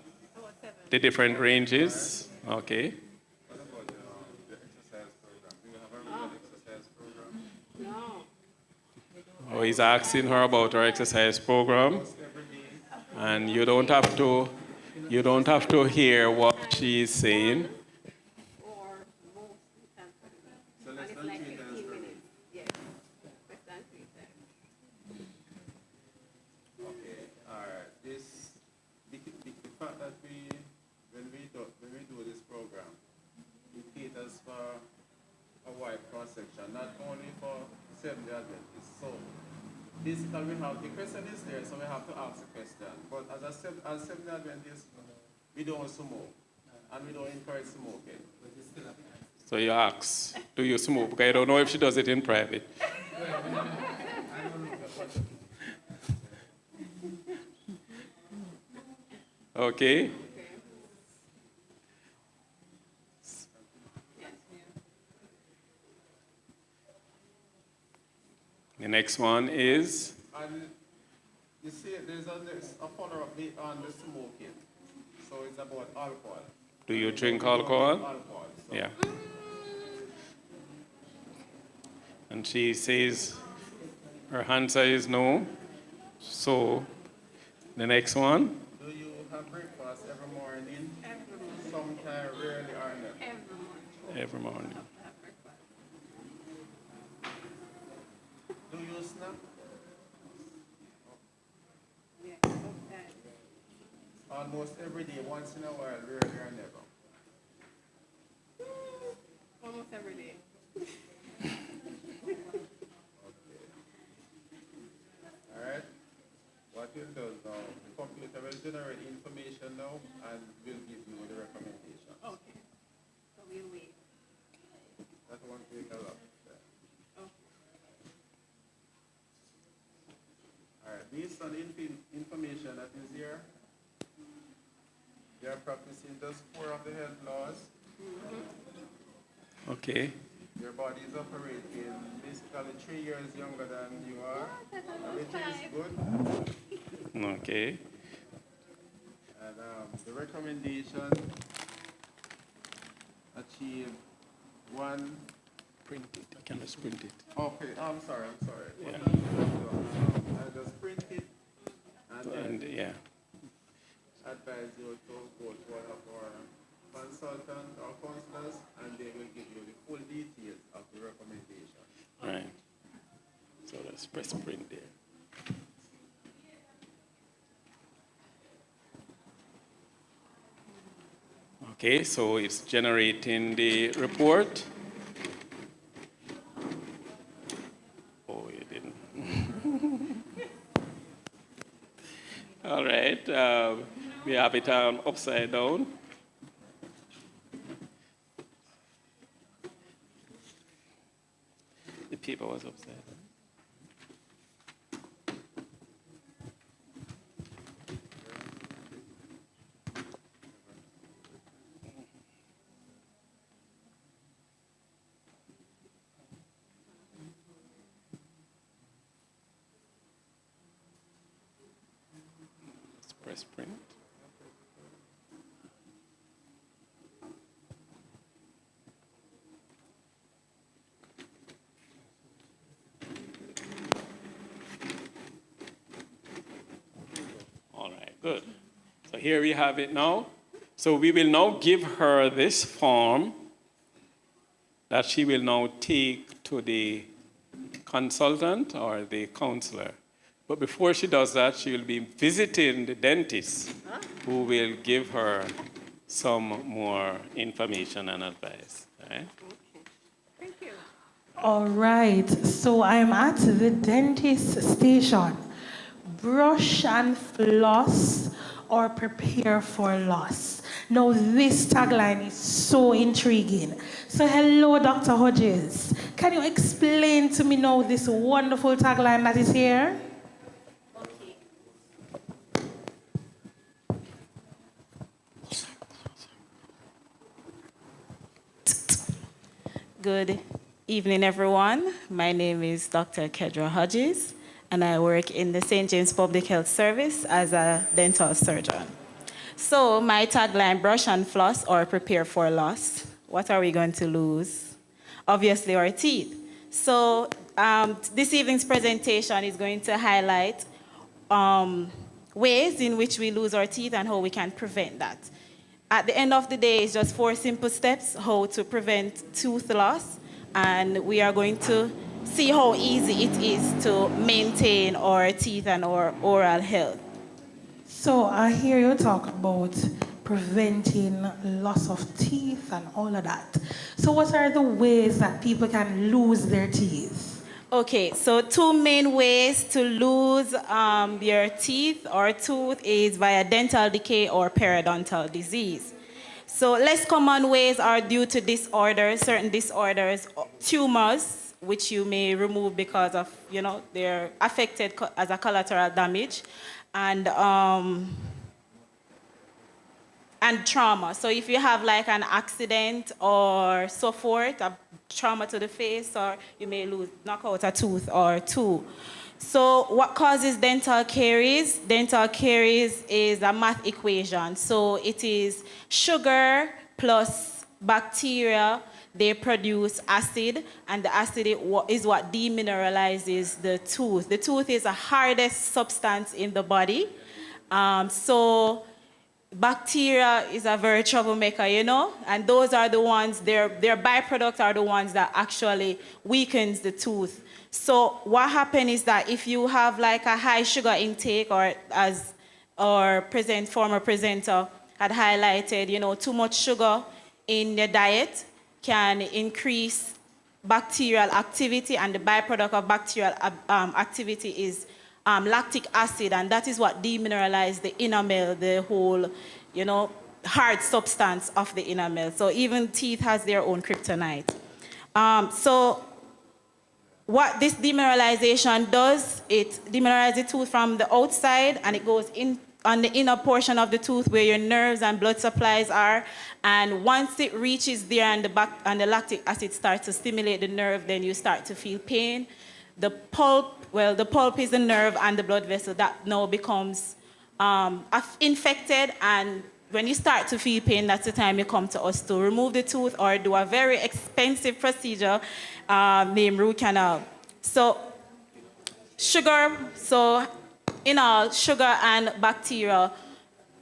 the different ranges. Okay. Oh, he's asking her about her exercise program, and you don't have to hear what she's saying. Section, not only for Seventh-day Adventists. So basically we have the question is there, so we have to ask the question. But as Seventh-day Adventists, we don't smoke and we don't encourage smoking. So you ask, do you smoke? Because I don't know if she does it in private. Okay. The next one is? And you see, there's a follow-up on the smoking. So it's about alcohol. Do you drink alcohol? Alcohol. So. Yeah. And she says her answer is no. So the next one? Do you have breakfast every morning? Every morning. Sometimes, rarely, or never? Every morning. Do you snap? Yes, sometimes. Almost every day, once in a while, rarely or never? Almost every day. All right. What you'll do now, the computer will generate information now and will give you the recommendation. Okay. So we'll wait. That won't take a lot. All right. Based on the information that is here, they are practicing just 4 of the health laws. Okay. Your body is operating basically 3 years younger than you are. Everything is good. Okay. And the recommendation achieve 1. Print it. I can just print it. Okay, I'm sorry. Yeah. I just print it and yeah. advise you to go to one of our consultants or counselors, and they will give you the full details of the recommendation. Right. So let's press print there. Okay, so it's generating the report. Oh, you didn't. All right, we have it upside down. The paper was upside down. Let's press print. Good. So here we have it now. So we will now give her this form that she will now take to the consultant or the counselor. But before she does that, she will be visiting the dentist who will give her some more information and advice. All right? Okay. Thank you. All right, so I'm at the dentist station. Brush and floss or prepare for loss. Now, this tagline is so intriguing. So, hello, Dr. Hodges. Can you explain to me now this wonderful tagline that is here? Good evening, everyone. My name is Dr. Kedra Hodges, and I work in the St. James Public Health Service as a dental surgeon. So my tagline, brush and floss or prepare for loss. What are we going to lose? Obviously, our teeth. So this evening's presentation is going to highlight ways in which we lose our teeth and how we can prevent that. At the end of the day, it's just 4 simple steps how to prevent tooth loss, and we are going to see how easy it is to maintain our teeth and our oral health. So I hear you talk about preventing loss of teeth and all of that. So what are the ways that people can lose their teeth? Okay, so 2 main ways to lose your teeth or tooth is via dental decay or periodontal disease. So less common ways are due to disorders, certain disorders, tumors, which you may remove because of, they're affected as a collateral damage, and trauma. So if you have like an accident or so forth, a trauma to the face, or you may knock out a tooth or 2. So what causes dental caries? Dental caries is a math equation. So it is sugar plus bacteria. They produce acid, and the acid is what demineralizes the tooth. The tooth is the hardest substance in the body. So bacteria is a very troublemaker, and those are the ones, their byproducts are the ones that actually weakens the tooth. So what happens is that if you have like a high sugar intake, or as our former presenter had highlighted, too much sugar in your diet can increase bacterial activity, and the byproduct of bacterial activity is lactic acid, and that is what demineralizes the enamel, the whole, hard substance of the enamel. So even teeth has their own kryptonite. So what this demineralization does, it demineralizes the tooth from the outside, and it goes in on the inner portion of the tooth where your nerves and blood supplies are. And once it reaches there and the lactic acid starts to stimulate the nerve, then you start to feel pain. The pulp is the nerve and the blood vessel that now becomes infected, and when you start to feel pain, that's the time you come to us to remove the tooth or do a very expensive procedure named root canal. So in all, sugar and bacteria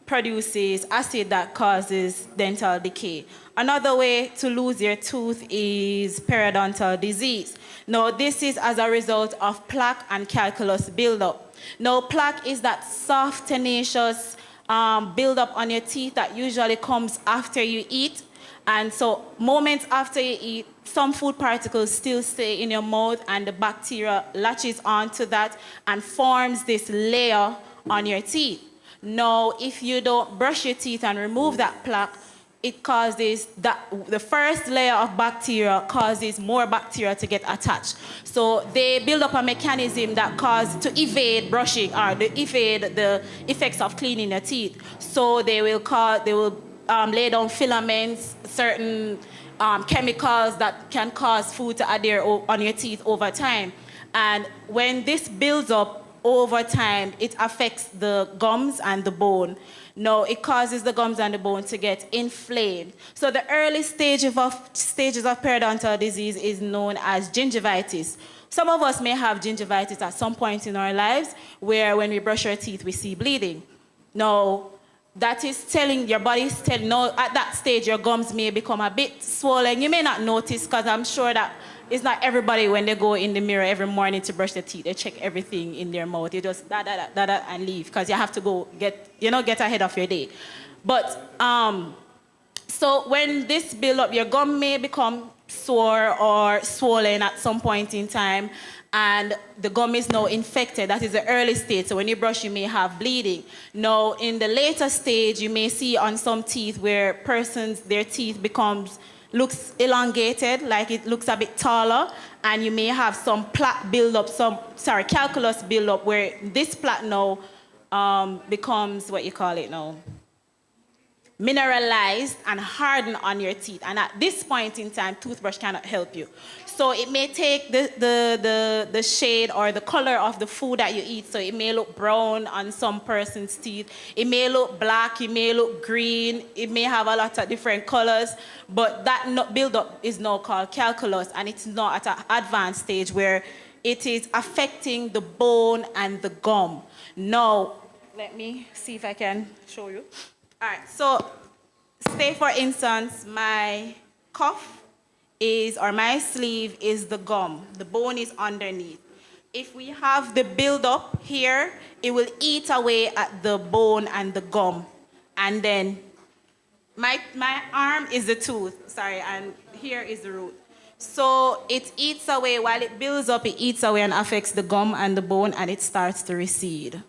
produces acid that causes dental decay. Another way to lose your tooth is periodontal disease. Now, this is as a result of plaque and calculus buildup. Now, plaque is that soft, tenacious buildup on your teeth that usually comes after you eat. And so moments after you eat, some food particles still stay in your mouth, and the bacteria latches onto that and forms this layer on your teeth. Now, if you don't brush your teeth and remove that plaque, it causes the first layer of bacteria causes more bacteria to get attached. So they build up a mechanism that causes to evade brushing or evade the effects of cleaning your teeth. So they will lay down filaments, certain chemicals that can cause food to adhere on your teeth over time. And when this builds up over time, it affects the gums and the bone. Now, it causes the gums and the bone to get inflamed. So the early stages of periodontal disease is known as gingivitis. Some of us may have gingivitis at some point in our lives, where when we brush our teeth, we see bleeding. Now, that is telling, your body is telling, no, at that stage, your gums may become a bit swollen. You may not notice, because I'm sure that it's not everybody when they go in the mirror every morning to brush their teeth, they check everything in their mouth. You just and leave, because you have to go get ahead of your day. But, so when this build up, your gum may become sore or swollen at some point in time, and the gum is now infected. That is the early stage. So when you brush, you may have bleeding. Now, in the later stage, you may see on some teeth where their teeth looks elongated, like it looks a bit taller, and you may have some plaque buildup, calculus buildup, where this plaque now becomes, what you call it now, mineralized and hardened on your teeth. And at this point in time, toothbrush cannot help you. So it may take the shade or the color of the food that you eat. So it may look brown on some person's teeth. It may look black. It may look green. It may have a lot of different colors. But that buildup is now called calculus, and it's not at an advanced stage where it is affecting the bone and the gum. Now, let me see if I can show you. All right, so say for instance, my cuff or my sleeve is the gum. The bone is underneath. If we have the buildup here, it will eat away at the bone and the gum. And then my arm is the tooth, and here is the root. So it eats away, while it builds up, it eats away and affects the gum and the bone, and it starts to recede.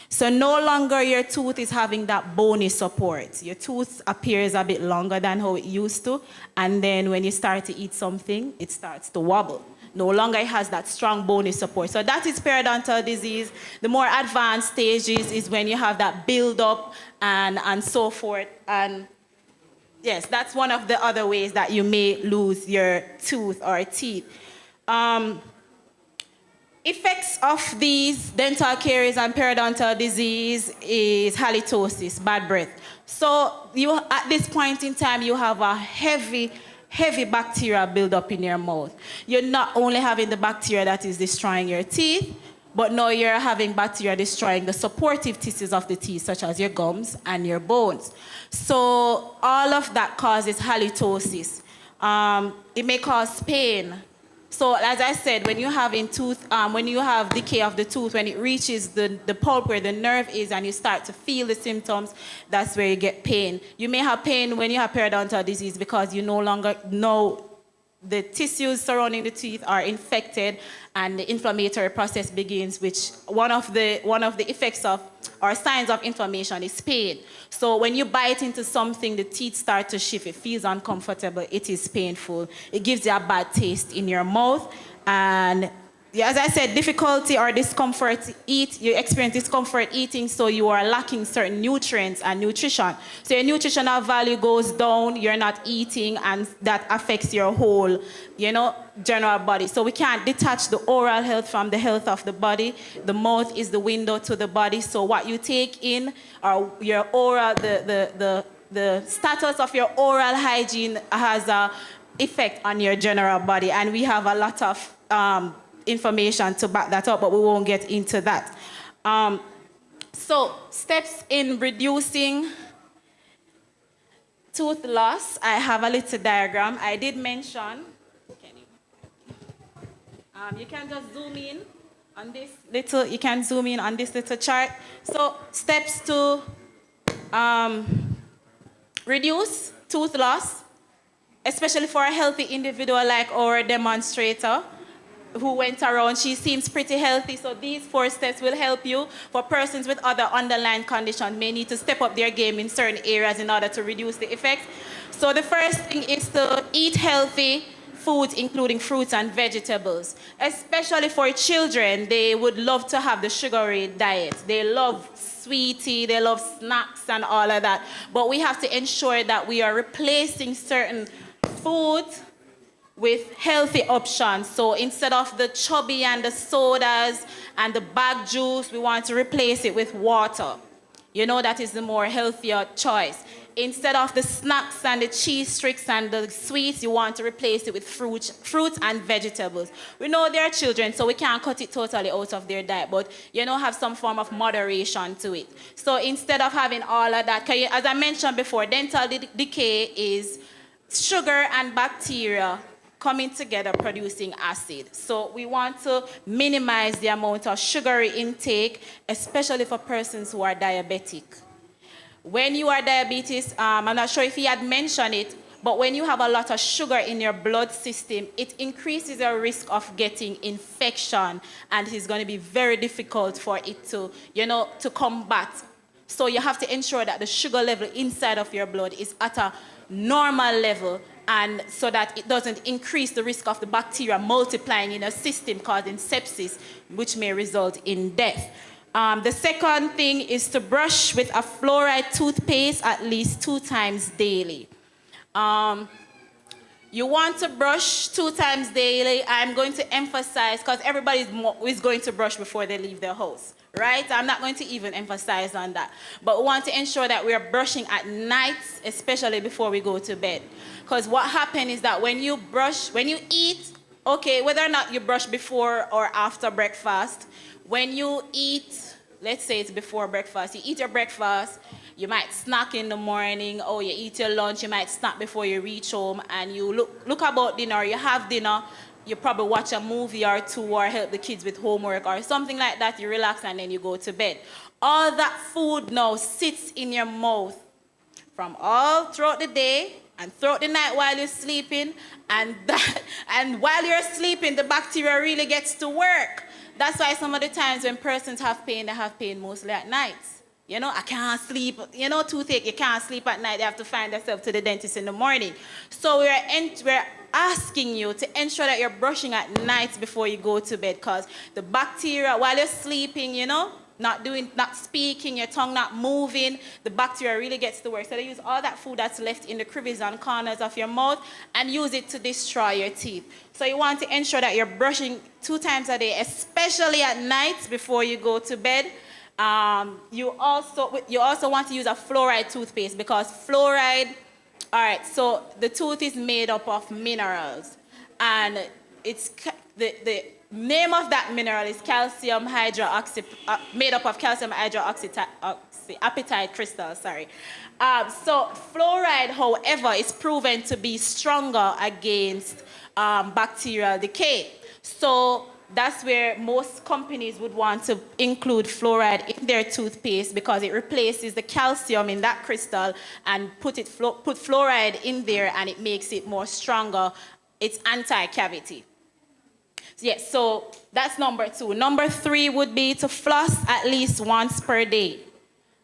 So no longer your tooth is having that bony support. Your tooth appears a bit longer than how it used to, and then when you start to eat something, it starts to wobble. No longer it has that strong bony support. So that is periodontal disease. The more advanced stages is when you have that buildup and so forth. And yes, that's one of the other ways that you may lose your tooth or teeth. Effects of these dental caries and periodontal disease is halitosis, bad breath. So at this point in time, you have a heavy bacteria buildup in your mouth. You're not only having the bacteria that is destroying your teeth, but now you're having bacteria destroying the supportive tissues of the teeth, such as your gums and your bones. So all of that causes halitosis. It may cause pain. So as I said, when you have decay of the tooth, when it reaches the pulp where the nerve is and you start to feel the symptoms, that's where you get pain. You may have pain when you have periodontal disease because you no longer know the tissues surrounding the teeth are infected and the inflammatory process begins, which one of the effects of or signs of inflammation is pain. So when you bite into something, the teeth start to shift. It feels uncomfortable. It is painful. It gives you a bad taste in your mouth. And as I said, difficulty or discomfort you experience discomfort eating, so you are lacking certain nutrients and nutrition. So your nutritional value goes down, you're not eating, and that affects your whole, general body. So we can't detach the oral health from the health of the body. The mouth is the window to the body. So what you take in, or your oral, the status of your oral hygiene has an effect on your general body. And we have a lot of information to back that up, but we won't get into that. So steps in reducing tooth loss. I have a little diagram. I did mention, you can just zoom in on this little chart. So steps to reduce tooth loss, especially for a healthy individual like our demonstrator who went around. She seems pretty healthy, so these 4 steps will help you. For persons with other underlying conditions, may need to step up their game in certain areas in order to reduce the effects. So the first thing is to eat healthy foods, including fruits and vegetables. Especially for children, they would love to have the sugary diet. They love sweetie, they love snacks and all of that. But we have to ensure that we are replacing certain foods with healthy options. So instead of the chubby and the sodas and the bag juice, we want to replace it with water. That is the more healthier choice. Instead of the snacks and the cheese tricks and the sweets, you want to replace it with fruits and vegetables. We know they're children, so we can't cut it totally out of their diet, but have some form of moderation to it. So instead of having all of that, as I mentioned before, dental decay is sugar and bacteria coming together producing acid. So we want to minimize the amount of sugary intake, especially for persons who are diabetic. When you are diabetes, I'm not sure if he had mentioned it, But when you have a lot of sugar in your blood system, it increases your risk of getting infection, and it's going to be very difficult for it to, to combat. So you have to ensure that the sugar level inside of your blood is at a normal level, and so that it doesn't increase the risk of the bacteria multiplying in a system, causing sepsis, which may result in death. The second thing is to brush with a fluoride toothpaste at least 2 times daily. You want to brush 2 times daily. I'm going to emphasize, because everybody is going to brush before they leave their house, right? I'm not going to even emphasize on that. But we want to ensure that we are brushing at night, especially before we go to bed. Because what happens is that when you eat, okay, whether or not you brush before or after breakfast, when you eat, let's say it's before breakfast, you eat your breakfast, you might snack in the morning, or you eat your lunch, you might snack before you reach home, and you look about dinner, you have dinner, you probably watch a movie or 2 or help the kids with homework or something like that, you relax and then you go to bed. All that food now sits in your mouth from all throughout the day and throughout the night while you're sleeping, and while you're sleeping, the bacteria really gets to work. That's why some of the times when persons have pain, they have pain mostly at night. I can't sleep. Toothache, you can't sleep at night. They have to find themselves to the dentist in the morning. So we're asking you to ensure that you're brushing at night before you go to bed, because the bacteria, while you're sleeping, not speaking, your tongue not moving, the bacteria really gets to work. So they use all that food that's left in the crevices and corners of your mouth and use it to destroy your teeth. So you want to ensure that you're brushing 2 times a day, especially at night before you go to bed. You also want to use a fluoride toothpaste, because fluoride, all right, so the tooth is made up of minerals, and it's the name of that mineral is calcium hydroxide, made up of calcium hydroxide apatite crystals, sorry. So fluoride, however, is proven to be stronger against bacterial decay. So that's where most companies would want to include fluoride in their toothpaste, because it replaces the calcium in that crystal and put fluoride in there, and it makes it more stronger. It's anti-cavity. Yes, so that's number 2. Number 3 would be to floss at least once per day.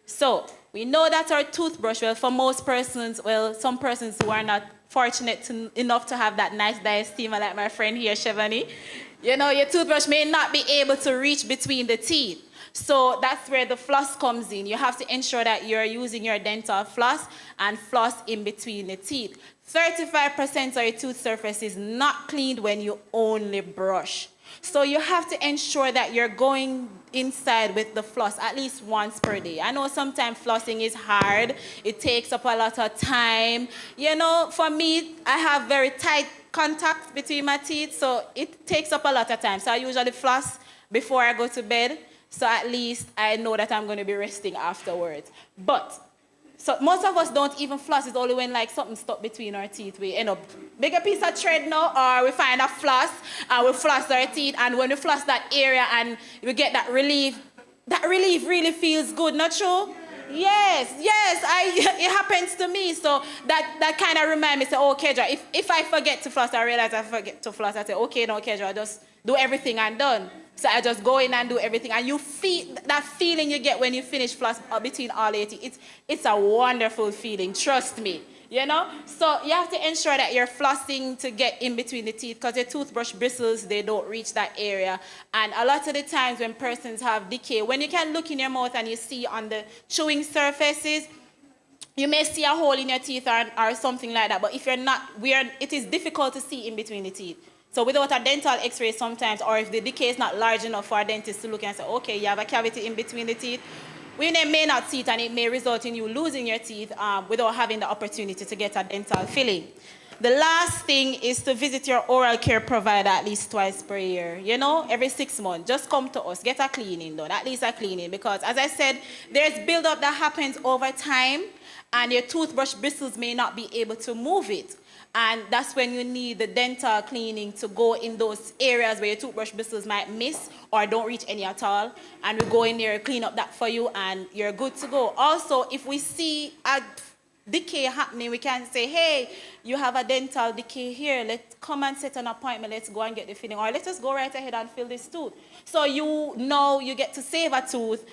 So we know that our toothbrush, well, for most persons, well, some persons who are not fortunate enough to have that nice diastema like my friend here, Shevani, your toothbrush may not be able to reach between the teeth. So that's where the floss comes in. You have to ensure that you're using your dental floss and floss in between the teeth. 35% of your tooth surface is not cleaned when you only brush. So you have to ensure that you're going inside with the floss at least once per day. I know sometimes flossing is hard. It takes up a lot of time. For me, I have very tight contact between my teeth, so it takes up a lot of time. So I usually floss before I go to bed, so at least I know that I'm going to be resting afterwards. So most of us don't even floss. It's only when something stuck between our teeth we end up make a piece of thread now, or we find a floss and we floss our teeth, and when we floss that area and we get that relief really feels good, not true? Yes, it happens to me. So that kind of reminds me, say, oh, Kedra, if I forget to floss, I realize I forget to floss, I say, okay, no, Kedra, just do everything and done. So I just go in and do everything. And you feel that feeling you get when you finish floss between all 80. It's a wonderful feeling, trust me. So you have to ensure that you're flossing to get in between the teeth, because your toothbrush bristles, they don't reach that area. And a lot of the times when persons have decay, when you can look in your mouth and you see on the chewing surfaces, you may see a hole in your teeth or something like that. But if you're not, it is difficult to see in between the teeth. So without a dental x-ray sometimes, or if the decay is not large enough for a dentist to look and say, okay, you have a cavity in between the teeth, we may not see it, and it may result in you losing your teeth without having the opportunity to get a dental filling. The last thing is to visit your oral care provider at least twice per year. Every 6 months. Just come to us. Get a cleaning done, at least a cleaning. Because as I said, there's buildup that happens over time, and your toothbrush bristles may not be able to move it. And that's when you need the dental cleaning to go in those areas where your toothbrush bristles might miss or don't reach any at all. And we go in there, clean up that for you, and you're good to go. Also, if we see decay happening, we can say, hey, you have a dental decay here. Let's come and set an appointment. Let's go and get the filling. Or let us go right ahead and fill this tooth. So you know you get to save a tooth,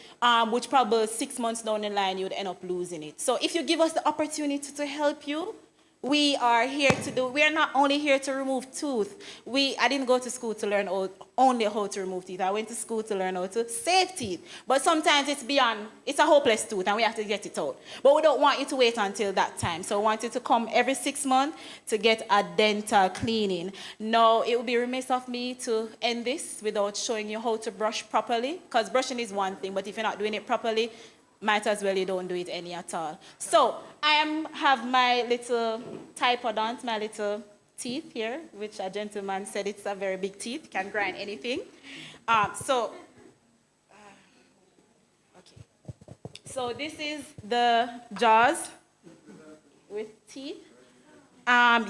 which probably 6 months down the line, you'd end up losing it. So if you give us the opportunity to help you, we are not only here to remove tooth. I didn't go to school to learn only how to remove teeth. I went to school to learn how to save teeth. But sometimes it's a hopeless tooth and we have to get it out. But we don't want you to wait until that time. So we want you to come every 6 months to get a dental cleaning. Now, it would be remiss of me to end this without showing you how to brush properly, because brushing is one thing, but if you're not doing it properly, might as well you don't do it any at all. So I have my little typodont, my little teeth here, which a gentleman said it's a very big teeth, can grind anything. So this is the jaws with teeth.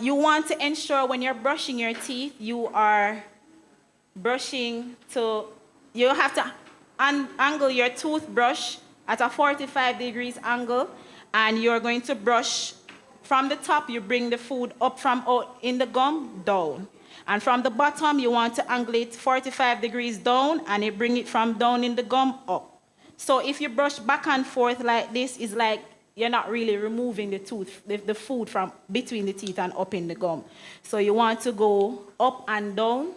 You want to ensure when you're brushing your teeth, you are brushing you have to angle your toothbrush at a 45 degrees angle, and you're going to brush from the top. You bring the food up from out in the gum down, and from the bottom you want to angle it 45 degrees down, and you bring it from down in the gum up. So if you brush back and forth like this, it's like you're not really removing the food from between the teeth and up in the gum. So you want to go up and down,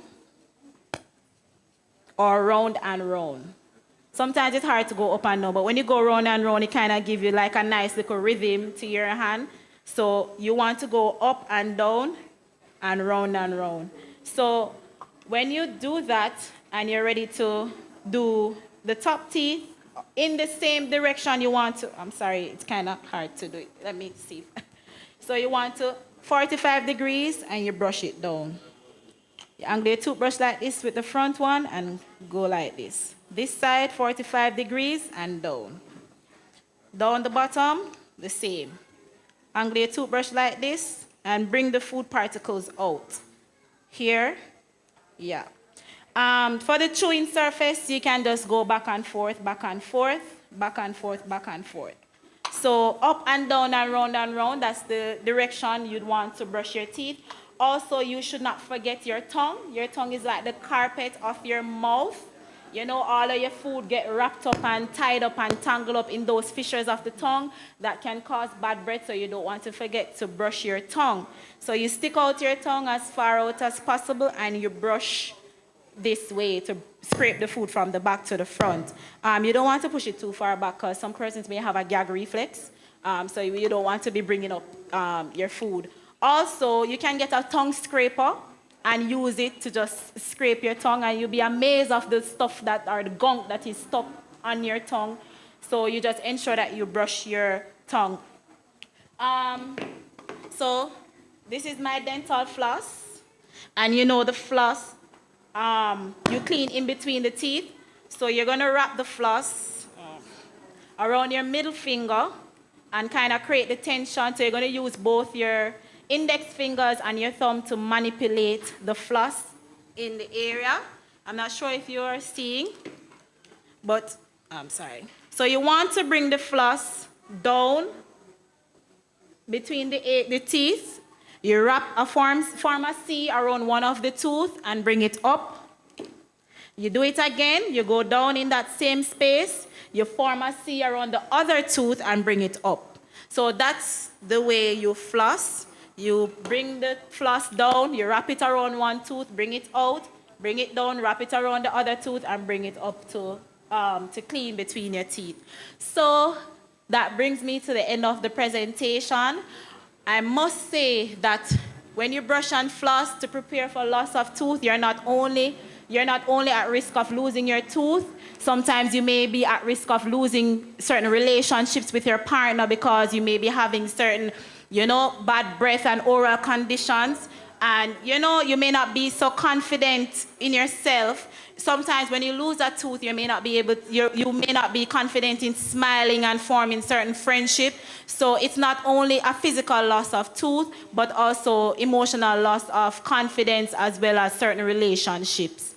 or round and round. Sometimes it's hard to go up and down, but when you go round and round, it kind of gives you like a nice little rhythm to your hand. So you want to go up and down and round and round. So when you do that and you're ready to do the top teeth in the same direction you want to, I'm sorry, it's kind of hard to do it. Let me see. So you want to 45 degrees and you brush it down. You angle your toothbrush like this with the front one and go like this. This side, 45 degrees and down. Down the bottom, the same. Angle your toothbrush like this and bring the food particles out. Here, yeah. For the chewing surface, you can just go back and forth, back and forth, back and forth, back and forth. So up and down and round, that's the direction you'd want to brush your teeth. Also, you should not forget your tongue. Your tongue is like the carpet of your mouth. You know, all of your food get wrapped up and tied up and tangled up in those fissures of the tongue that can cause bad breath, so you don't want to forget to brush your tongue. So you stick out your tongue as far out as possible and you brush this way to scrape the food from the back to the front. You don't want to push it too far back because some persons may have a gag reflex, so you don't want to be bringing up your food. Also, you can get a tongue scraper and use it to just scrape your tongue, and you'll be amazed of the stuff or the gunk that is stuck on your tongue. So you just ensure that you brush your tongue. So this is my dental floss, and you know the floss, you clean in between the teeth. So you're gonna wrap the floss around your middle finger and kind of create the tension. So you're gonna use both your index fingers and your thumb to manipulate the floss in the area. I'm not sure if you are seeing, but I'm sorry. So you want to bring the floss down between the teeth. You wrap form a C around one of the tooth and bring it up. You do it again. You go down in that same space. You form a C around the other tooth and bring it up. So that's the way you floss. You bring the floss down, you wrap it around one tooth, bring it out, bring it down, wrap it around the other tooth, and bring it up to clean between your teeth. So that brings me to the end of the presentation. I must say that when you brush and floss to prepare for loss of tooth, you're not only at risk of losing your tooth, sometimes you may be at risk of losing certain relationships with your partner because you may be having certain bad breath and oral conditions. And, you may not be so confident in yourself. Sometimes when you lose a tooth, you may not be confident in smiling and forming certain friendship. So it's not only a physical loss of tooth, but also emotional loss of confidence as well as certain relationships.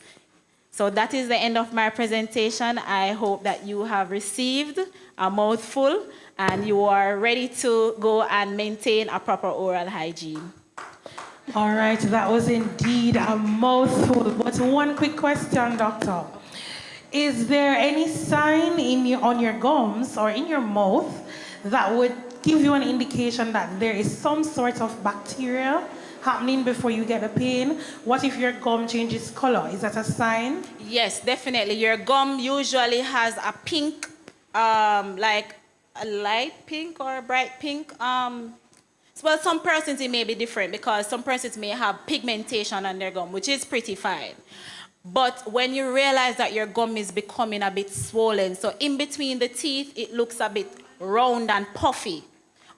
So that is the end of my presentation. I hope that you have received a mouthful, and you are ready to go and maintain a proper oral hygiene. All right, that was indeed a mouthful. But one quick question, doctor. Is there any sign on your gums or in your mouth that would give you an indication that there is some sort of bacteria happening before you get the pain? What if your gum changes color? Is that a sign? Yes, definitely. Your gum usually has a pink, like a light pink or a bright pink. Well, some persons it may be different because some persons may have pigmentation on their gum, which is pretty fine. But when you realize that your gum is becoming a bit swollen, so in between the teeth, it looks a bit round and puffy,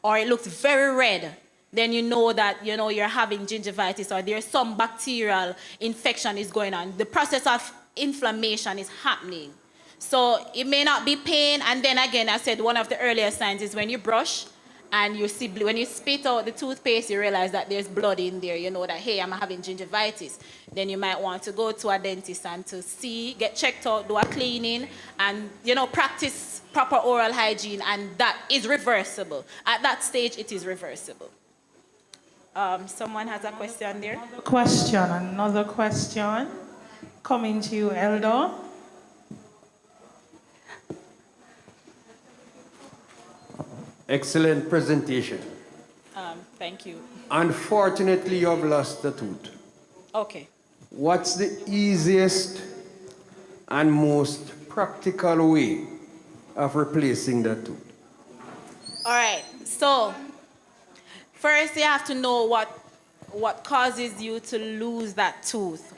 or it looks very red, then you know that you're having gingivitis or there's some bacterial infection is going on. The process of inflammation is happening. So it may not be pain, and then again, I said one of the earlier signs is when you brush and you see, when you spit out the toothpaste, you realize that there's blood in there. You know that, hey, I'm having gingivitis. Then you might want to go to a dentist and to get checked out, do a cleaning, and practice proper oral hygiene, and that is reversible. At that stage, it is reversible. Someone has a question there? Another question. Coming to you, Elder. Excellent presentation. Thank you. Unfortunately, you have lost a tooth. Okay. What's the easiest and most practical way of replacing that tooth? All right. So, first you have to know what causes you to lose that tooth.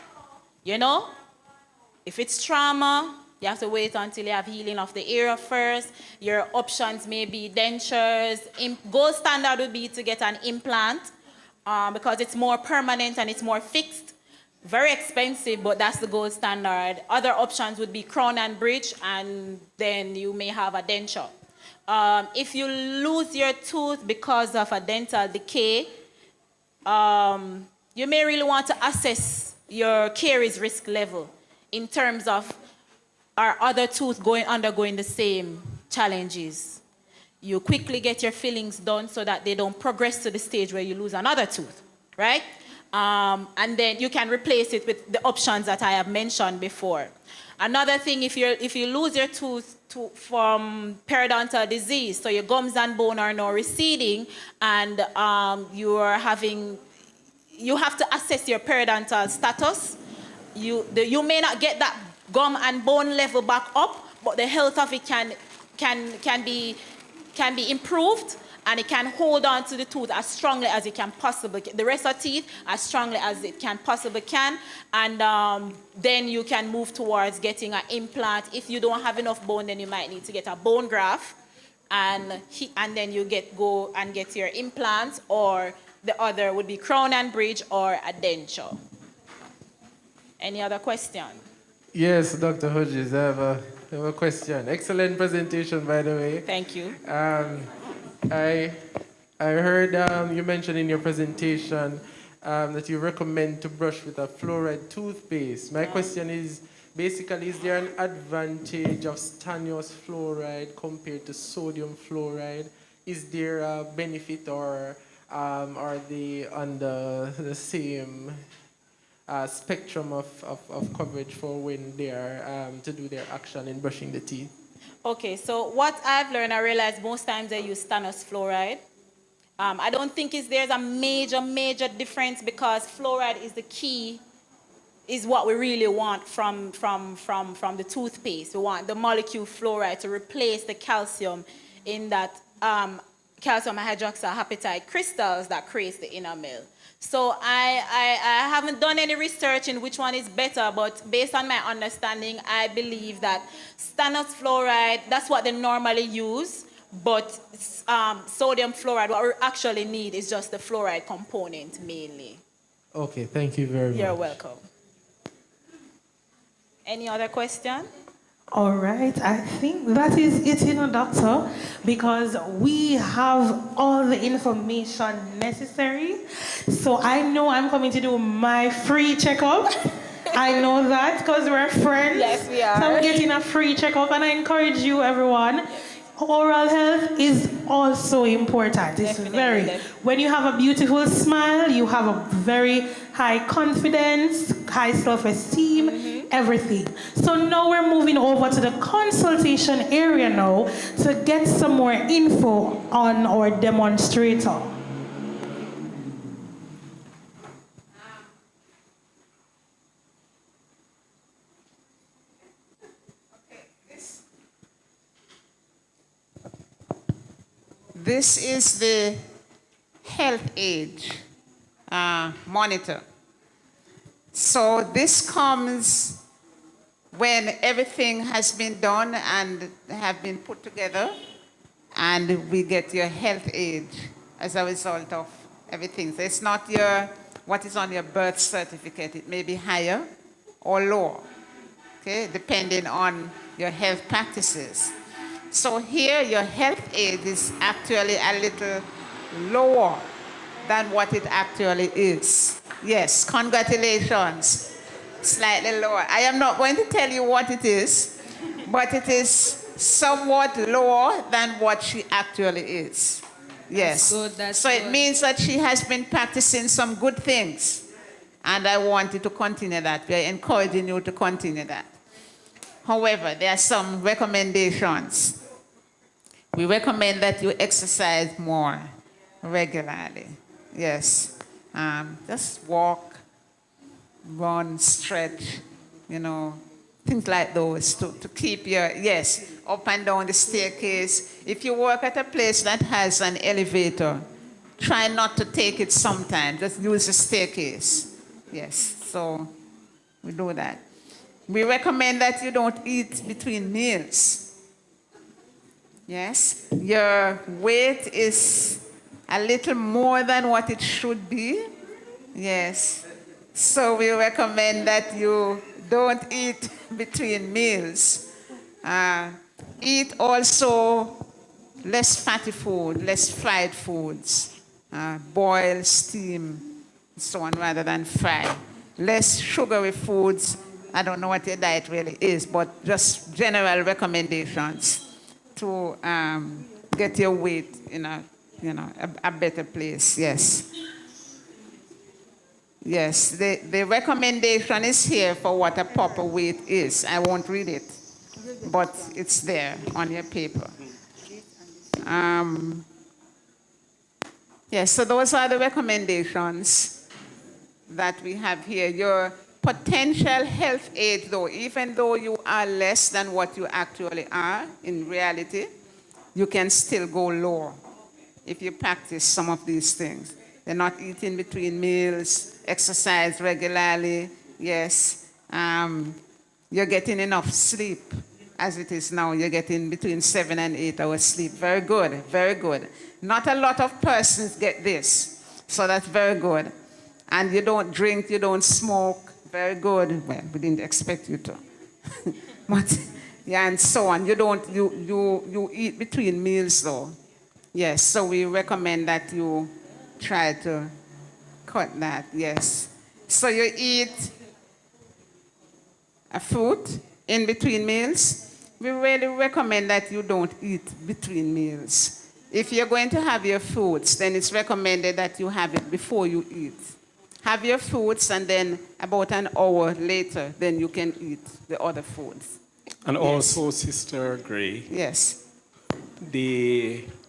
If it's trauma, you have to wait until you have healing of the area first. Your options may be dentures. Gold standard would be to get an implant because it's more permanent and it's more fixed. Very expensive, but that's the gold standard. Other options would be crown and bridge, and then you may have a denture. If you lose your tooth because of a dental decay, you may really want to assess your caries risk level in terms of are other tooth undergoing the same challenges. You quickly get your fillings done so that they don't progress to the stage where you lose another tooth, right? And then you can replace it with the options that I have mentioned before. Another thing, if you lose your tooth from periodontal disease, so your gums and bone are now receding, and you have to assess your periodontal status. You may not get that gum and bone level back up, but the health of it can be improved, and it can hold on to the tooth as strongly as it can possibly, the rest of the teeth as strongly as it can possibly can, and then you can move towards getting an implant. If you don't have enough bone, then you might need to get a bone graft, and then you go and get your implants, or the other would be crown and bridge or a denture. Any other question? Yes, Dr. Hodges, I have a question. Excellent presentation, by the way. Thank you. I heard you mentioned in your presentation that you recommend to brush with a fluoride toothpaste. My question is, basically, is there an advantage of stannous fluoride compared to sodium fluoride? Is there a benefit, or are they under the same spectrum of coverage for when they are to do their action in brushing the teeth? Okay, so what I've learned, I realize most times they use stannous fluoride. I don't think there's a major difference, because fluoride is the key, is what we really want from the toothpaste. We want the molecule fluoride to replace the calcium in that calcium hydroxyapatite crystals that creates the enamel. So I haven't done any research in which one is better, but based on my understanding, I believe that stannous fluoride, that's what they normally use, but sodium fluoride, what we actually need is just the fluoride component mainly. Okay, thank you very much. You're welcome. Any other question? All right, I think that is it, doctor, because we have all the information necessary. So I know I'm coming to do my free checkup. I know that because we're friends. Yes, we are. So I'm getting a free checkup, and I encourage you, everyone, Oral health is also important. It's Definitely. when you have a beautiful smile, you have a very high confidence, high self-esteem, everything. So now we're moving over to the consultation area now to get some more info on our demonstrator. This is the health age monitor. So this comes when everything has been done and have been put together, and we get your health age as a result of everything. So it's not what is on your birth certificate. It may be higher or lower, okay, depending on your health practices. So here, your health aid is actually a little lower than what it actually is. Yes, congratulations. Slightly lower. I am not going to tell you what it is, but it is somewhat lower than what she actually is. Yes. So it means that she has been practicing some good things, and I want you to continue that. We are encouraging you to continue that. However, there are some recommendations. We recommend that you exercise more regularly. Yes. Just walk, run, stretch, things like those to keep your, yes, up and down the staircase. If you work at a place that has an elevator, try not to take it sometimes. Just use the staircase. Yes. So we do that. We recommend that you don't eat between meals. Yes, your weight is a little more than what it should be. Yes, so we recommend that you don't eat between meals. Eat also less fatty food, less fried foods, boil, steam, so on, rather than fry. Less sugary foods. I don't know what your diet really is, but just general recommendations to get your weight in a better place. Yes. Yes, the recommendation is here for what a proper weight is. I won't read it, but it's there on your paper. Yes, so those are the recommendations that we have here. Your potential health aid, though, even though you are less than what you actually are in reality, you can still go lower if you practice some of these things. They're not eating between meals, exercise regularly, yes. You're getting enough sleep. As it is now, you're getting between 7 and 8 hours sleep. Very good, very good. Not a lot of persons get this, so that's very good. And you don't drink, you don't smoke. Very good. Well, we didn't expect you to. But, yeah, and so on. You eat between meals, though. Yes, so we recommend that you try to cut that, yes. So you eat a fruit in between meals. We really recommend that you don't eat between meals. If you're going to have your fruits, then it's recommended that you have it before you eat. Have your fruits, and then about an hour later, then you can eat the other foods. And also, Sister Gray. Yes.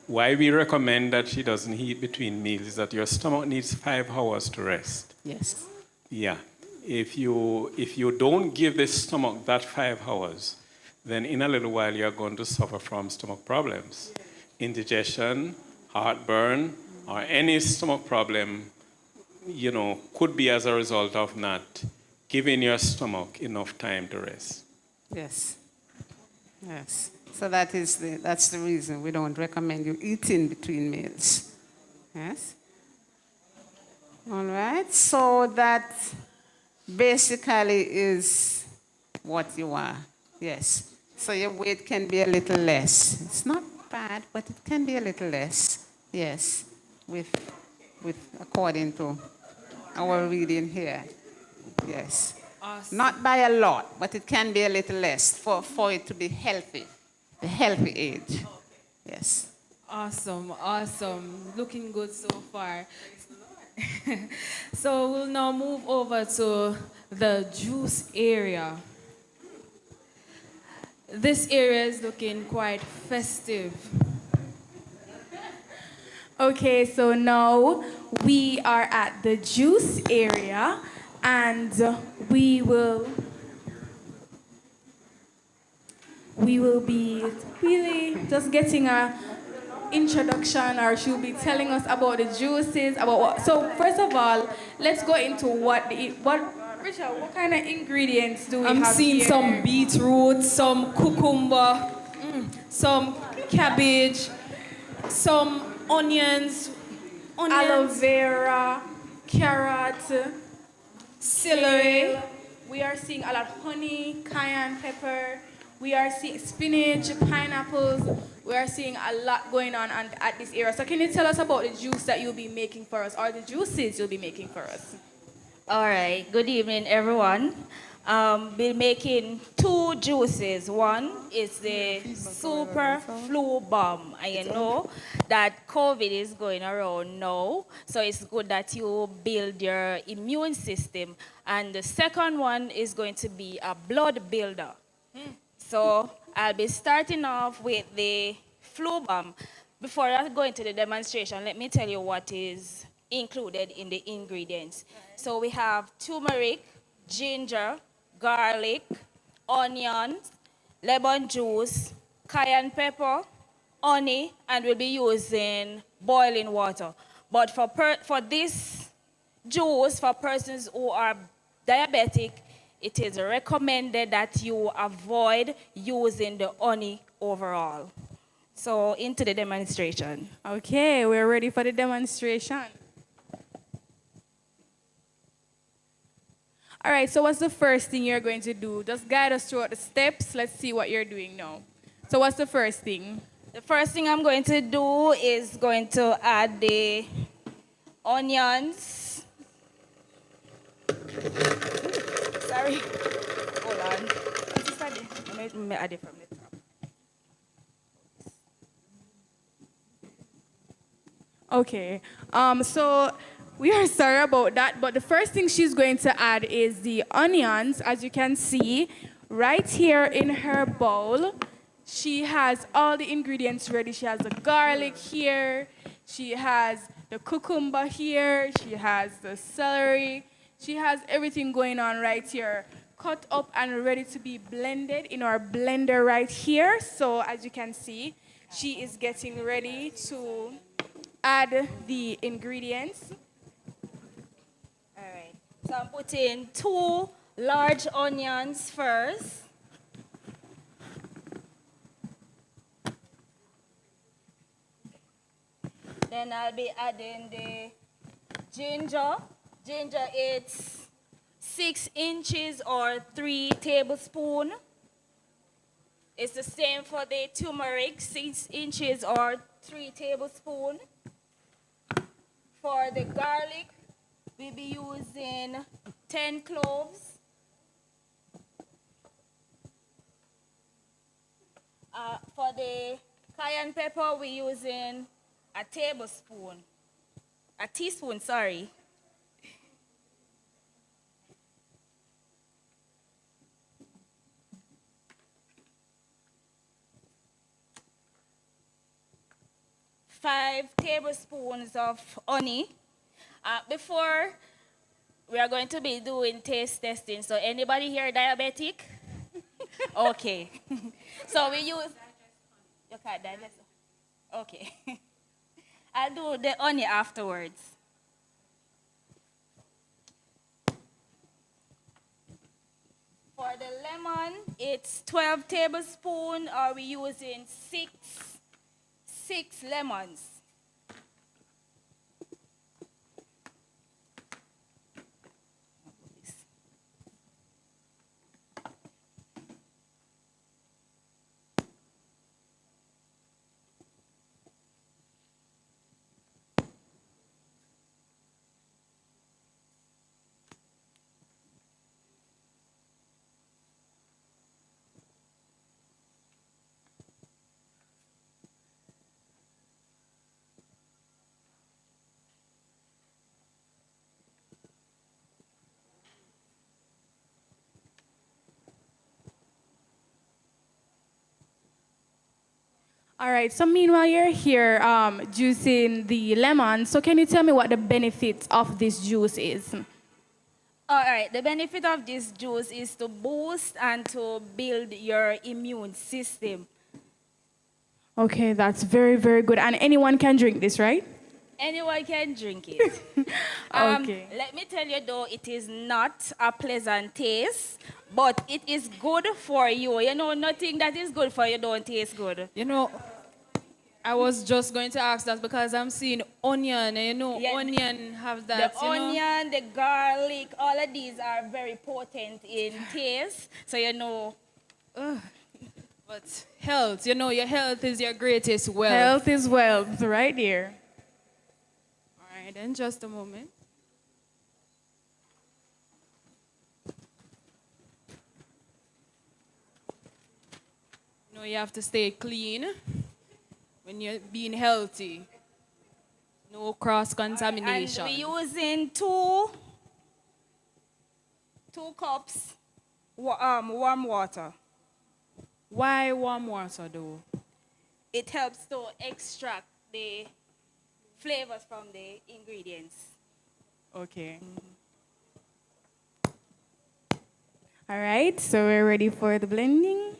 Why we recommend that she doesn't eat between meals is that your stomach needs 5 hours to rest. Yes. Yeah. If you don't give the stomach that 5 hours, then in a little while you're going to suffer from stomach problems. Indigestion, heartburn, or any stomach problem, could be as a result of not giving your stomach enough time to rest. Yes. Yes. So that's the reason we don't recommend you eating between meals. Yes. All right. So that basically is what you are. Yes. So your weight can be a little less. It's not bad, but it can be a little less. Yes. With according to our reading here. Yes. Awesome. Not by a lot, but it can be a little less for it to be healthy. The healthy age. Yes. Awesome, awesome. Looking good so far. So we'll now move over to the juice area. This area is looking quite festive. Okay, so now we are at the juice area and we will be really just getting a introduction, or she'll be telling us about the juices, about what. So first of all, let's go into what Richard, what kind of ingredients do we I'm have seeing here? some beetroot, some cucumber, some cabbage, some onions, Aloe vera, carrot, celery. We are seeing a lot of honey, cayenne pepper. We are seeing spinach, pineapples. We are seeing a lot going on at this area. So can you tell us about the juice that you'll be making for us, or the juices you'll be making for us? All right. Good evening, everyone. Be making two juices. One is the super flu bomb. I know that COVID is going around now, so it's good that you build your immune system. And the second one is going to be a blood builder. So I'll be starting off with the flu bomb. Before I go into the demonstration, let me tell you what is included in the ingredients. So we have turmeric, ginger, garlic, onions, lemon juice, cayenne pepper, honey, and we'll be using boiling water. But for this juice, for persons who are diabetic, it is recommended that you avoid using the honey overall. So into the demonstration. Okay, we're ready for the demonstration. All right, so what's the first thing you're going to do? Just guide us throughout the steps. Let's see what you're doing now. So what's the first thing? The first thing I'm going to do is going to add the onions. Sorry. Hold on. Let me add it from the top. Okay, so we are sorry about that, but the first thing she's going to add is the onions. As you can see, right here in her bowl, she has all the ingredients ready. She has the garlic here, she has the cucumber here, she has the celery, she has everything going on right here, cut up and ready to be blended in our blender right here. So as you can see, she is getting ready to add the ingredients. All right. So I'm putting 2 large onions first. Then I'll be adding the ginger. Ginger, it's 6 inches or 3 tablespoons. It's the same for the turmeric, 6 inches or 3 tablespoons. For the garlic, we'll be using 10 cloves. For the cayenne pepper, we're using a teaspoon, sorry. Five tablespoons of honey. Before, we are going to be doing taste testing. So anybody here diabetic? Okay. So we use, you can't digest. Okay. I'll do the honey afterwards. For the lemon, it's 12 tablespoons, or we're using six lemons. All right, so meanwhile you're here juicing the lemon, so can you tell me what the benefit of this juice is? All right, the benefit of this juice is to boost and to build your immune system. Okay, that's very, very good. And anyone can drink this, right? Anyone can drink it. Okay. Let me tell you though, it is not a pleasant taste, but it is good for you. You know, nothing that is good for you don't taste good. You know, I was just going to ask that because I'm seeing onion, and you know, Yeah, onion have that, The onion, the garlic, all of these are very potent in taste. So you know, But health, you know, your health is your greatest wealth. Health is wealth, right there. All right, then just a moment. You know, you have to stay clean when you're being healthy. No cross-contamination. and we're using two cups warm water. Why warm water though? It helps to extract the flavors from the ingredients. Okay. All right, so we're ready for the blending.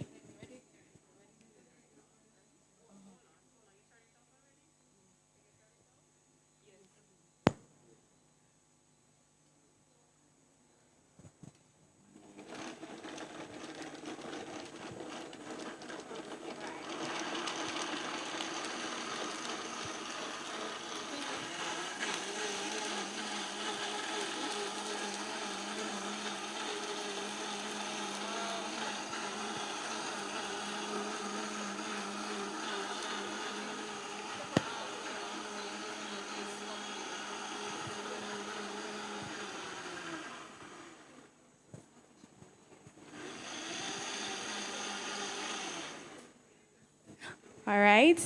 All right,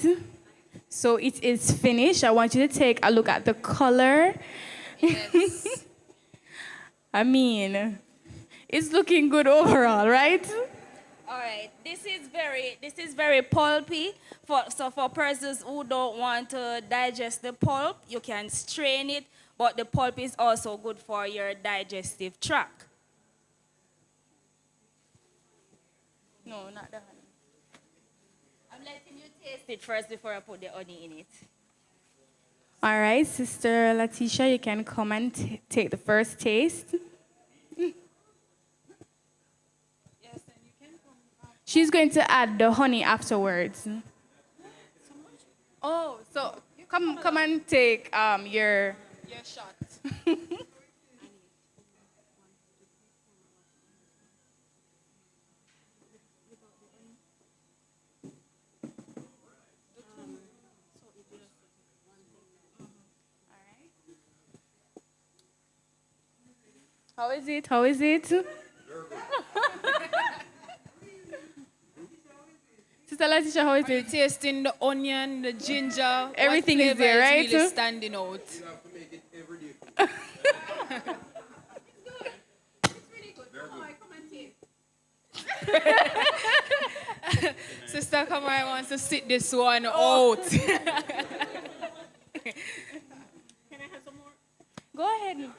so it is finished. I want you to take a look at the color. Yes. I mean, it's looking good overall, right? All right, this is very pulpy. So for persons who don't want to digest the pulp, you can strain it, but the pulp is also good for your digestive tract. No, not the honey. I'm letting you taste it first before I put the honey in it. All right, Sister Letitia, you can come and take the first taste. She's going to add the honey afterwards. Oh, so come and take your shot. How is it? How is it? Sister Letitia, how is Are you it? tasting the onion, the ginger? Everything what is there, flavor right? Is really standing out. Sister Kamara wants to sit this one out. Go ahead.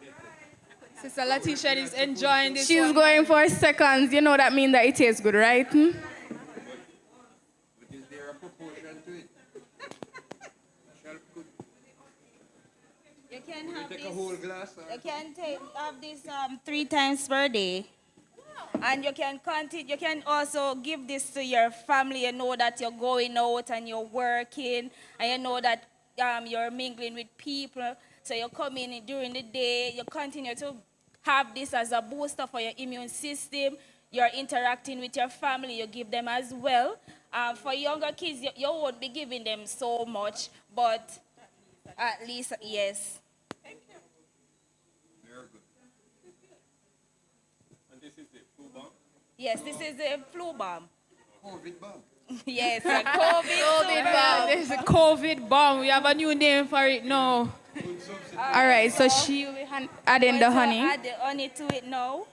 Sister Letitia is enjoying this She's one. going for seconds. You know that means that it tastes good, right? Is there a proportion to it? You can have Take a this. whole glass. You can have this 3 times per day. And you can continue, you can also give this to your family. You know that you're going out and you're working, and you know that you're mingling with people. So you come in during the day, you continue to have this as a booster for your immune system. You're interacting with your family, you give them as well. For younger kids, you won't be giving them so much, but at least, yes. Yes, this is a flu bomb. COVID bomb. Yes, a COVID bomb. There's a COVID bomb. We have a new name for it now. All right, so she will be adding the honey. Add the honey to it now.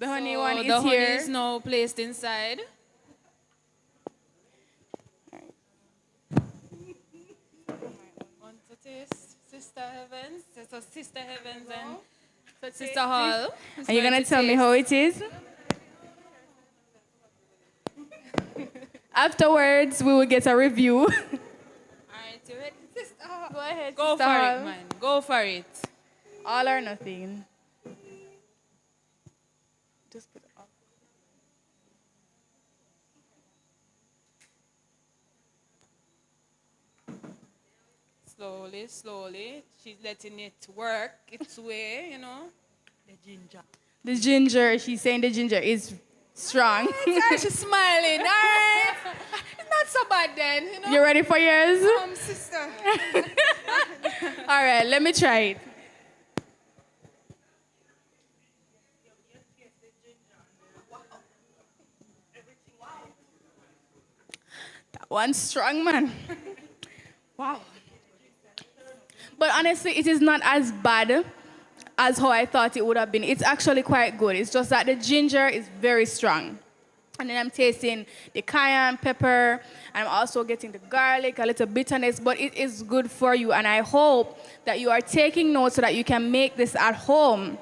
The honey So one is the honey here. is now placed inside. Want to taste Sister Heavens? So Sister Heavens and Sister Hall. Are you gonna tell me how it is? Afterwards, we will get a review. All right, you ready, Sister Hall? Go ahead, Go Sister for Hall. it, man. Go for it. All or nothing. Just put it up. Slowly, slowly. She's letting it work its way, you know. The ginger. The ginger, she's saying the ginger is strong. She's smiling. All right. It's not so bad then, you know. You ready for yours? Sister. All right, let me try it. That one's strong, man. Wow. But honestly, it is not as bad as how I thought it would have been. It's actually quite good. It's just that the ginger is very strong. And then I'm tasting the cayenne pepper. I'm also getting the garlic, a little bitterness, but it is good for you. And I hope that you are taking notes so that you can make this at home,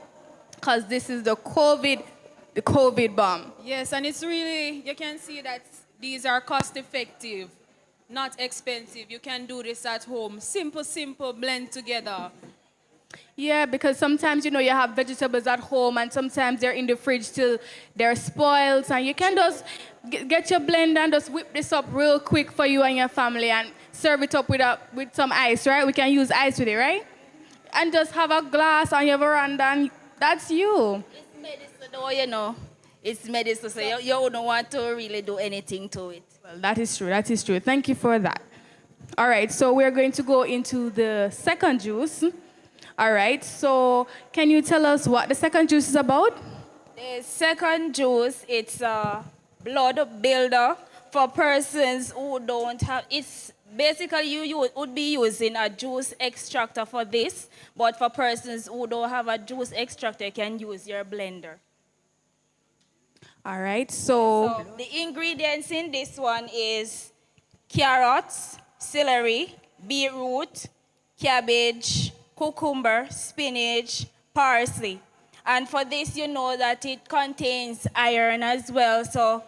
because this is the COVID bomb. Yes, and it's really, you can see that these are cost effective, not expensive. You can do this at home. Simple, simple, blend together. Yeah, because sometimes, you know, you have vegetables at home and sometimes they're in the fridge till they're spoiled. And you can just get your blender and just whip this up real quick for you and your family and serve it up with some ice, right? We can use ice with it, right? And just have a glass on your veranda and that's you. It's medicine, though, you know. It's medicine, so you don't want to really do anything to it. Well, that is true. That is true. Thank you for that. All right, so we're going to go into the second juice. All right, so can you tell us what the second juice is about? The second juice, it's a blood builder for persons who don't have, it's basically you would be using a juice extractor for this, but for persons who don't have a juice extractor, you can use your blender. All right, so The ingredients in this one is carrots, celery, beetroot, cabbage, cucumber, spinach, parsley. And for this, you know that it contains iron as well. So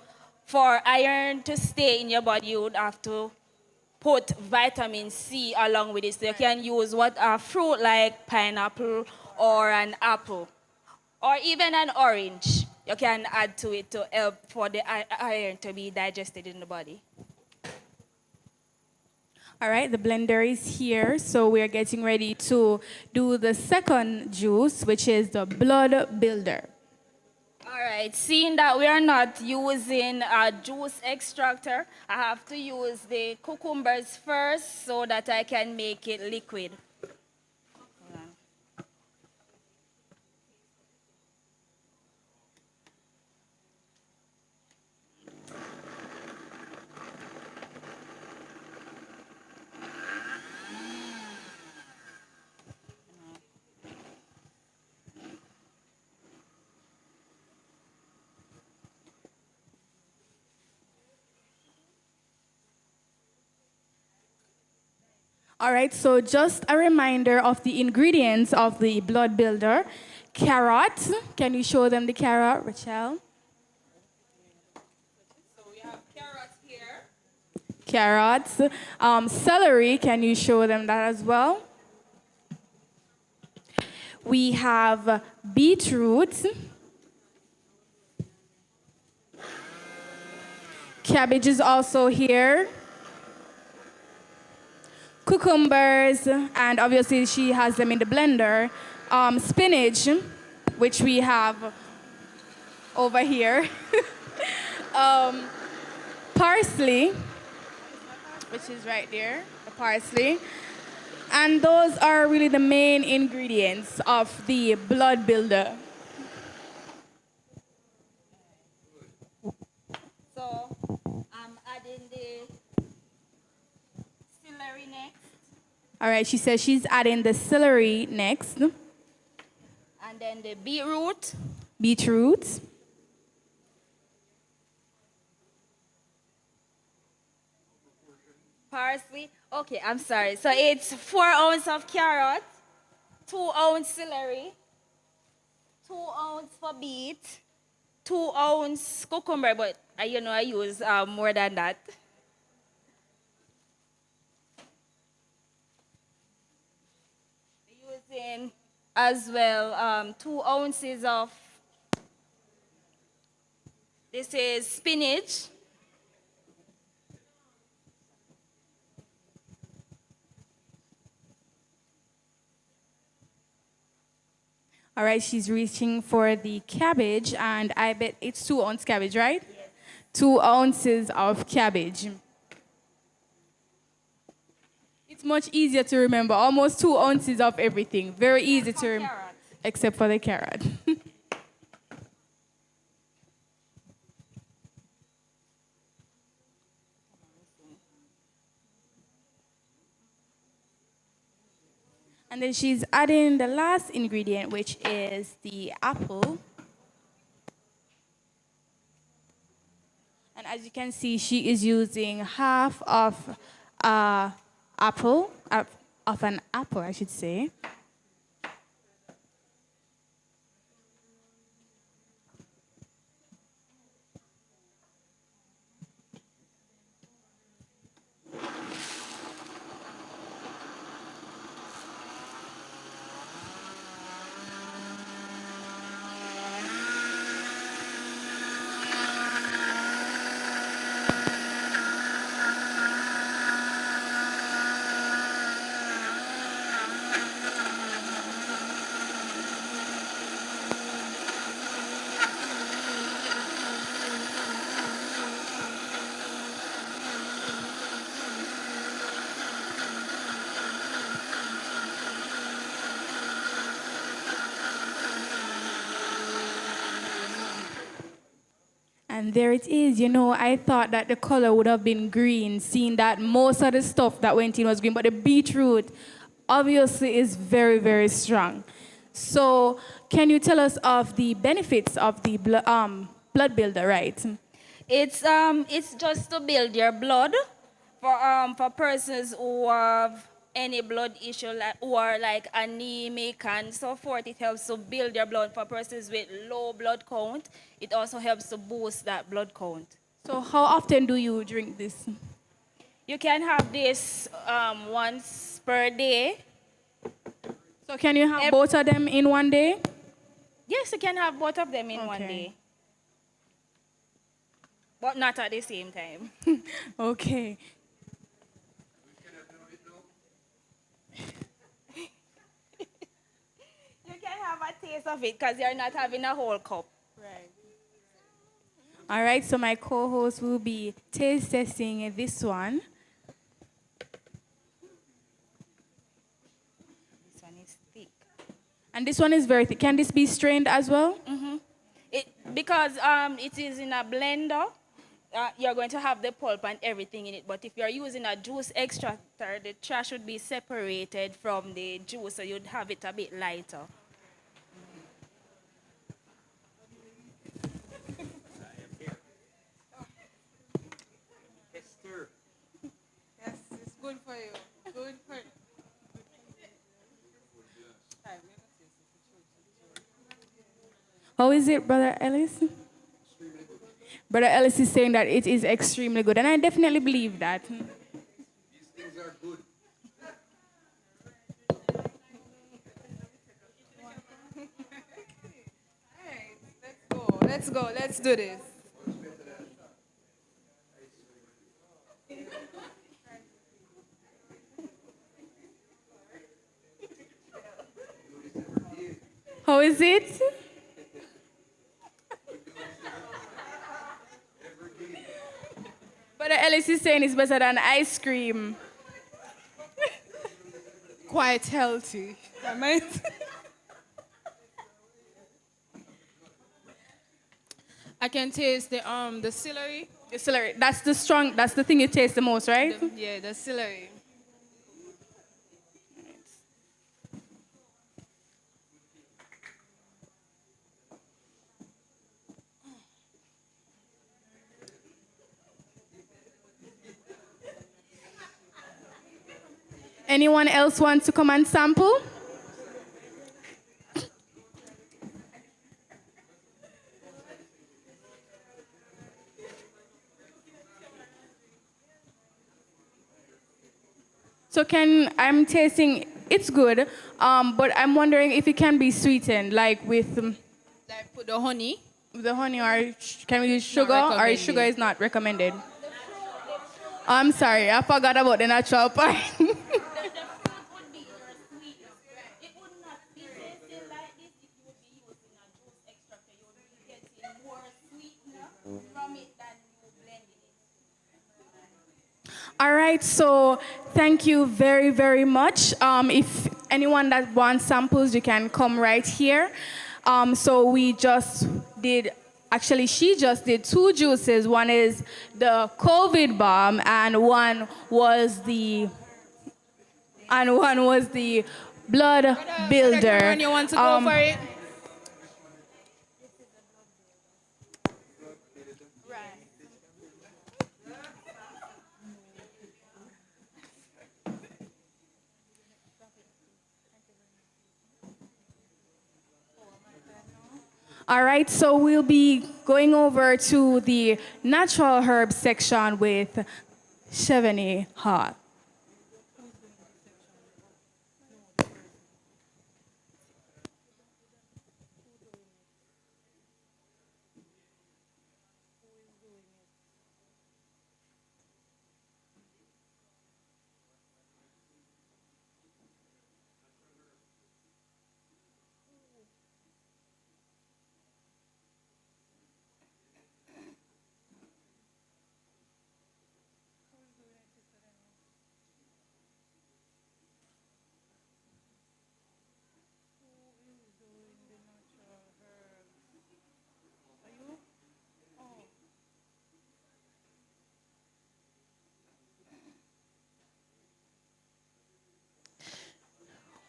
for iron to stay in your body, you would have to put vitamin C along with it. So you can use a fruit like pineapple or an apple or even an orange. You can add to it to help for the iron to be digested in the body. all right, the blender is here, so we're getting ready to do the second juice, which is the blood builder. All right, seeing that we are not using a juice extractor, I have to use the cucumbers first so that I can make it liquid. All right, so just a reminder of the ingredients of the blood builder. Carrot, can you show them the carrot, Rachel? So we have carrots here. Carrots. Celery, can you show them that as well? We have beetroot. Cabbage is also here. Cucumbers, and obviously she has them in the blender. Spinach, which we have over here. Parsley, which is right there, the parsley. And those are really the main ingredients of the blood builder. So I'm adding the celery next. All right, she says she's adding the celery next. And then the beetroot. Beetroot. Parsley. Okay, I'm sorry. So it's 4 ounces of carrot, 2 ounce celery, 2 ounce for beet, 2 ounce cucumber, but I use more than that. Using as well 2 ounces of this is spinach. All right, she's reaching for the cabbage, and I bet it's 2 ounce cabbage, right? Yes. 2 ounces of cabbage. It's much easier to remember. Almost 2 ounces of everything. Very easy to remember. Except for the carrot. And then she's adding the last ingredient, which is the apple. And as you can see, she is using half of an apple, I should say. And there it is. I thought that the color would have been green, seeing that most of the stuff that went in was green, but the beetroot obviously is very, very strong. So can you tell us of the benefits of the blood builder, right? It's just to build your blood for persons who have any blood issue who are like anemic and so forth. It helps to build your blood for persons with low blood count. It also helps to boost that blood count. So how often do you drink this? You can have this once per day. So can you have both of them in one day? Yes, you can have both of them in one day. But not at the same time. Okay. You can have a taste of it because you're not having a whole cup. Right. All right, so my co-host will be taste testing this one. This one is thick. And this one is very thick. Can this be strained as well? Mm-hmm. Because it is in a blender, you're going to have the pulp and everything in it. But if you're using a juice extractor, the trash would be separated from the juice, so you'd have it a bit lighter. Yes, it's good for you. Good for you. How is it, Brother Ellis? Brother Ellis is saying that it is extremely good, and I definitely believe that. These things are good. Let's go. Let's do this. How is it? Brother Ellis is saying it's better than ice cream. Quite healthy. I might. I can taste the celery. The celery. That's the thing you taste the most, right? The celery. Anyone else want to come and sample? So I'm tasting, it's good, but I'm wondering if it can be sweetened, like with Like put the honey. the honey, or can we use sugar, or recommended. sugar is not recommended? I'm sorry, I forgot about the natural part. All right, so thank you very, very much. If anyone that wants samples, you can come right here. So we just did, actually she just did 2 juices. One is the COVID bomb and one was the blood builder. Cameron, you want to go for it? All right, so we'll be going over to the natural herb section with Chevigny Hart.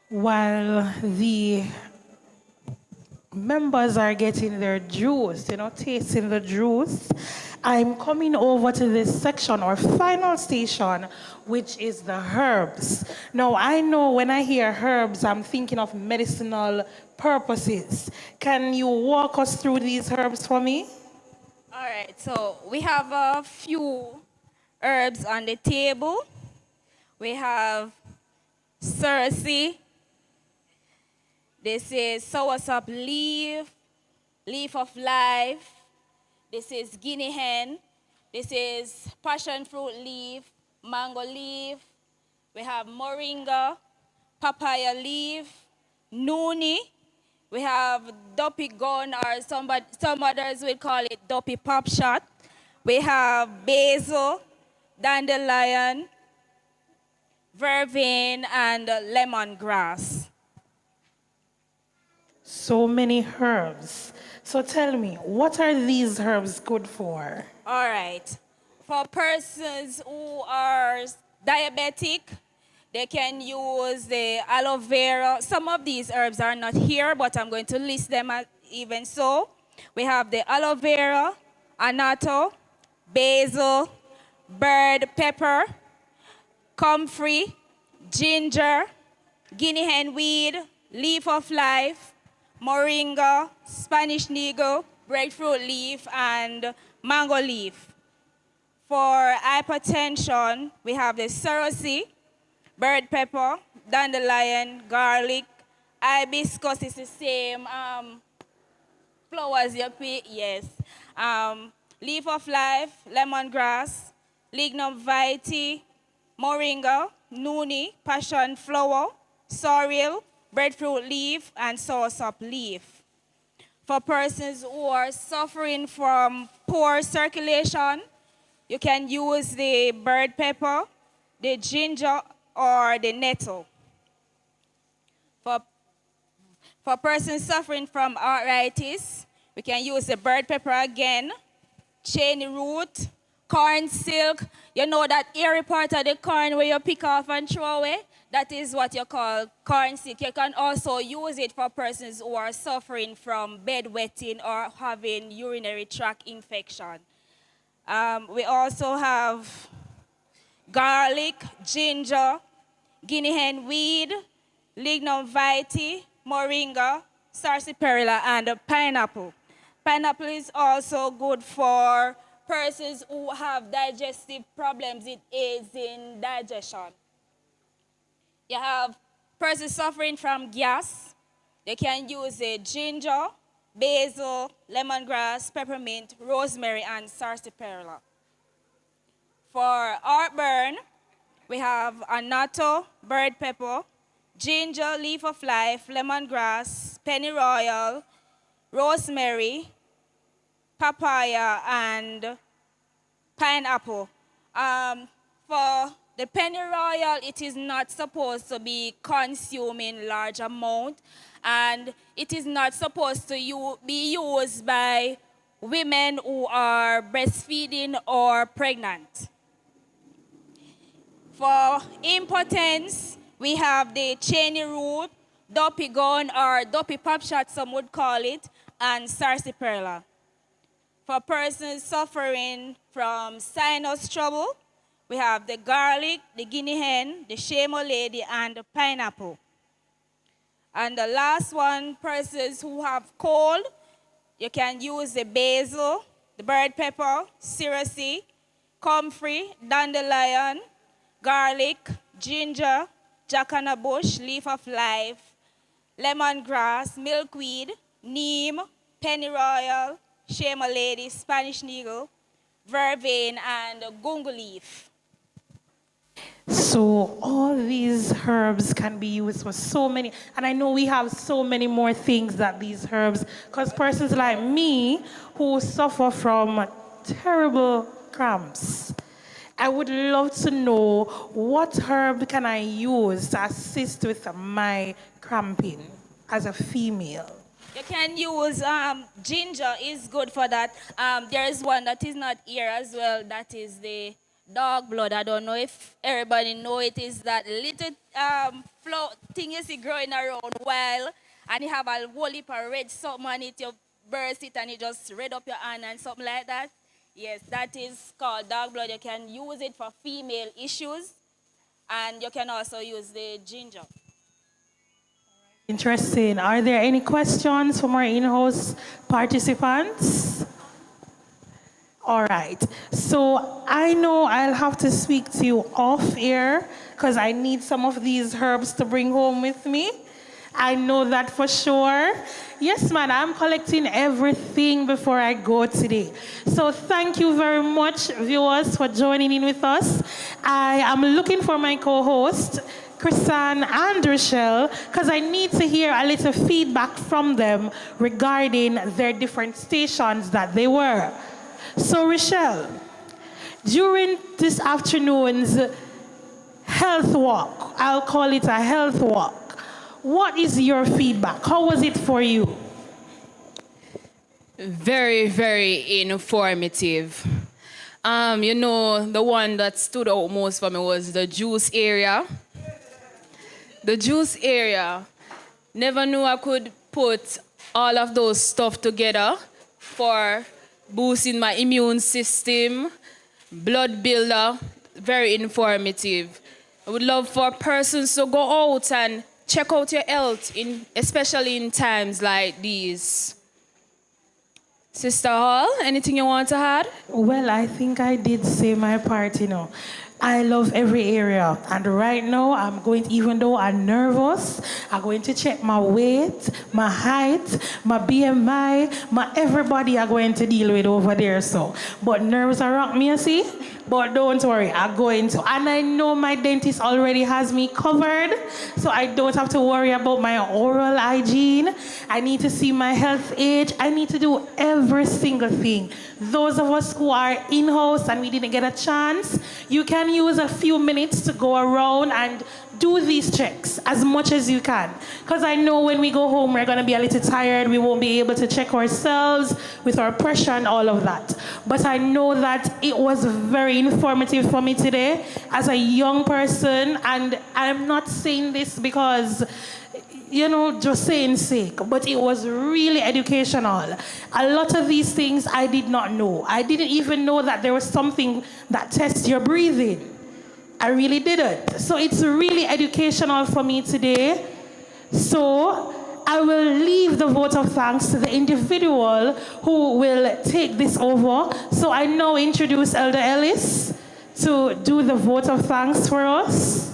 While the members are getting their juice, tasting the juice, I'm coming over to this section or final station, which is the herbs. Now, I know when I hear herbs, I'm thinking of medicinal purposes. Can you walk us through these herbs for me? All right, so we have a few herbs on the table. We have cerasee. This is soursop leaf, leaf of life. This is guinea hen. This is passion fruit leaf, mango leaf. We have moringa, papaya leaf, noonie. We have dopey gum, or some others will call it dopey pop shot. We have basil, dandelion, vervain, and lemongrass. So many herbs. So tell me, what are these herbs good for? All right. For persons who are diabetic, they can use the aloe vera. Some of these herbs are not here, but I'm going to list them even so. We have the aloe vera, annatto, basil, bird pepper, comfrey, ginger, guinea hen weed, leaf of life, moringa, Spanish nigo, breadfruit leaf, and mango leaf. For hypertension, we have the cerasee, bird pepper, dandelion, garlic, hibiscus is the same flowers you pick, yes. Leaf of life, lemongrass, lignum vitae, moringa, noonie, passion flower, sorrel, breadfruit leaf, and soursop leaf. For persons who are suffering from poor circulation, you can use the bird pepper, the ginger, or the nettle. For persons suffering from arthritis, we can use the bird pepper again, chain root, corn silk. You know that hairy part of the corn where you pick off and throw away? That is what you call corn silk. You can also use it for persons who are suffering from bedwetting or having urinary tract infection. We also have garlic, ginger, guinea hen weed, lignum vitae, moringa, sarsaparilla, and pineapple. Pineapple is also good for persons who have digestive problems. It aids in digestion. You have persons suffering from gas. They can use a ginger, basil, lemongrass, peppermint, rosemary, and sarsaparilla. For heartburn, we have annatto, bird pepper, ginger, leaf of life, lemongrass, pennyroyal, rosemary, papaya, and pineapple. For the pennyroyal, it is not supposed to be consumed in large amount, and it is not supposed to be used by women who are breastfeeding or pregnant. For impotence, we have the cheney root, dopey gum, or dopey pop shot, some would call it, and sarsaparilla. For persons suffering from sinus trouble, we have the garlic, the guinea hen, the shamo lady, and the pineapple. And the last one, persons who have cold, you can use the basil, the bird pepper, cerasee, comfrey, dandelion, garlic, ginger, jacana bush, leaf of life, lemongrass, milkweed, neem, pennyroyal, shamo lady, Spanish needle, vervain, and gungo leaf. So all these herbs can be used for so many, and I know we have so many more things that these herbs, because persons like me who suffer from terrible cramps, I would love to know what herb can I use to assist with my cramping as a female. You can use ginger, is good for that. There is one that is not here as well, that is the dog blood. I don't know if everybody know it. Is that little thing you see growing around wild, and you have a whole heap of red something on it, you burst it and you just red up your hand and something like that. Yes, that is called dog blood. You can use it for female issues, and you can also use the ginger. Interesting. Are there any questions from our in-house participants? All right. So I know I'll have to speak to you off air because I need some of these herbs to bring home with me. I know that for sure. Yes, man, I'm collecting everything before I go today. So thank you very much, viewers, for joining in with us. I am looking for my co-host, Chrisanne and Rochelle, because I need to hear a little feedback from them regarding their different stations that they were. So Rochelle, during this afternoon's health walk, I'll call it a health walk, what is your feedback? How was it for you? Very, very informative. You know, the one that stood out most for me was the juice area. The juice area. Never knew I could put all of those stuff together for boosting my immune system, blood builder. Very informative. I would love for persons to go out and check out your health, especially in times like these. Sister Hall, anything you want to add? Well, I think I did say my part, you know. I love every area. And right now, I'm going to, even though I'm nervous, I'm going to check my weight, my height, my BMI, my everybody are going to deal with over there. So, but nerves are rock me, you see? But don't worry, I'm going to. And I know my dentist already has me covered, so I don't have to worry about my oral hygiene. I need to see my health age. I need to do every single thing. Those of us who are in-house and we didn't get a chance, you can use a few minutes to go around and do these checks as much as you can. Because I know when we go home, we're going to be a little tired. We won't be able to check ourselves with our pressure and all of that. But I know that it was very informative for me today as a young person. And I'm not saying this because, you know, just saying sake, but it was really educational. A lot of these things I did not know. I didn't even know that there was something that tests your breathing. I really didn't. So it's really educational for me today. So I will leave the vote of thanks to the individual who will take this over. So I now introduce Elder Ellis to do the vote of thanks for us.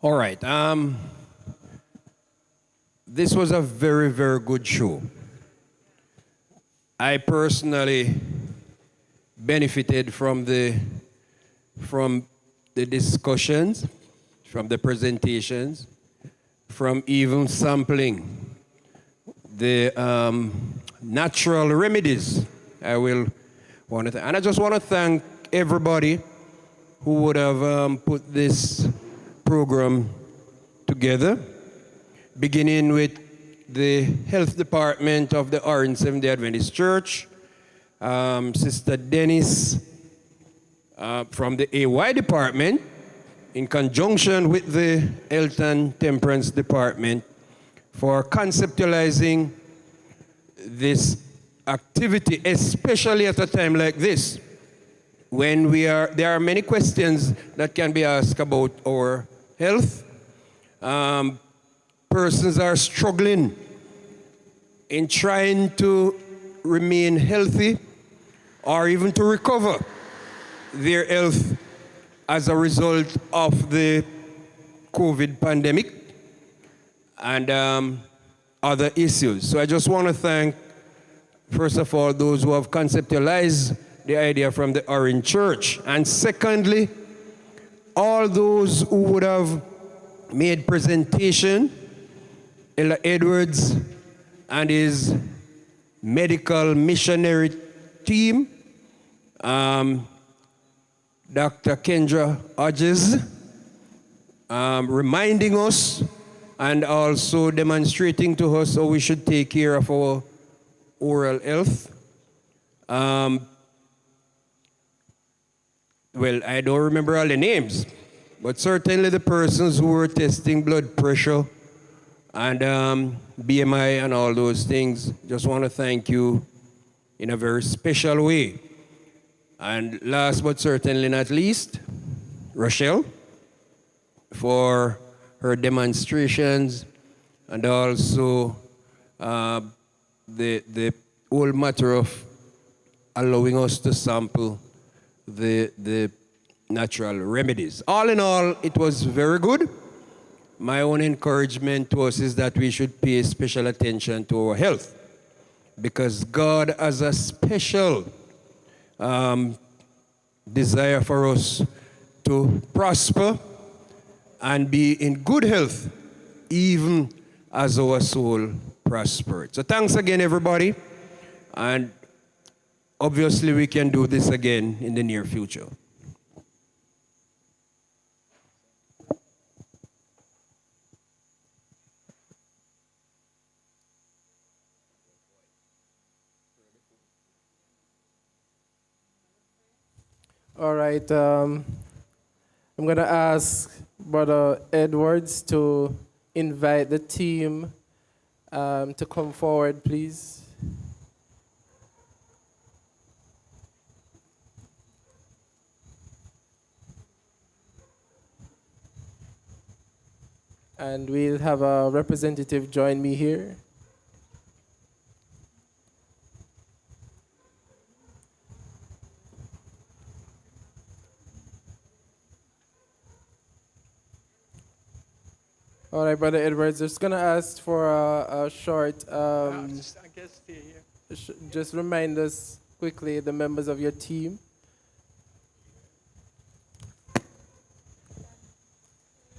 All right. This was a very, very good show. I personally benefited from the discussions, from the presentations, from even sampling the natural remedies. I will want to, and I just want to thank everybody who would have put this program together, beginning with the health department of the Orange Seventh-day Adventist Church, Sister Dennis from the AY department, in conjunction with the Health and Temperance department, for conceptualizing this activity, especially at a time like this, when there are many questions that can be asked about our health. Persons are struggling in trying to remain healthy or even to recover their health as a result of the COVID pandemic and other issues. So I just want to thank, first of all, those who have conceptualized the idea from the Orange Church, and secondly, all those who would have made presentation, Ella Edwards and his medical missionary team, Dr. Kendra Hodges, reminding us and also demonstrating to us how we should take care of our oral health. Well, I don't remember all the names, but certainly the persons who were testing blood pressure and BMI and all those things, just want to thank you in a very special way. And last but certainly not least, Rochelle, for her demonstrations and also the whole matter of allowing us to sample the natural remedies. All in all, it was very good. My own encouragement to us is that we should pay special attention to our health, because God has a special desire for us to prosper and be in good health, even as our soul prospered. So thanks again, everybody. And obviously, we can do this again in the near future. All right. I'm going to ask Brother Edwards to invite the team to come forward, please. And we'll have a representative join me here. All right, Brother Edwards, just going to ask for a short, just remind us quickly, the members of your team.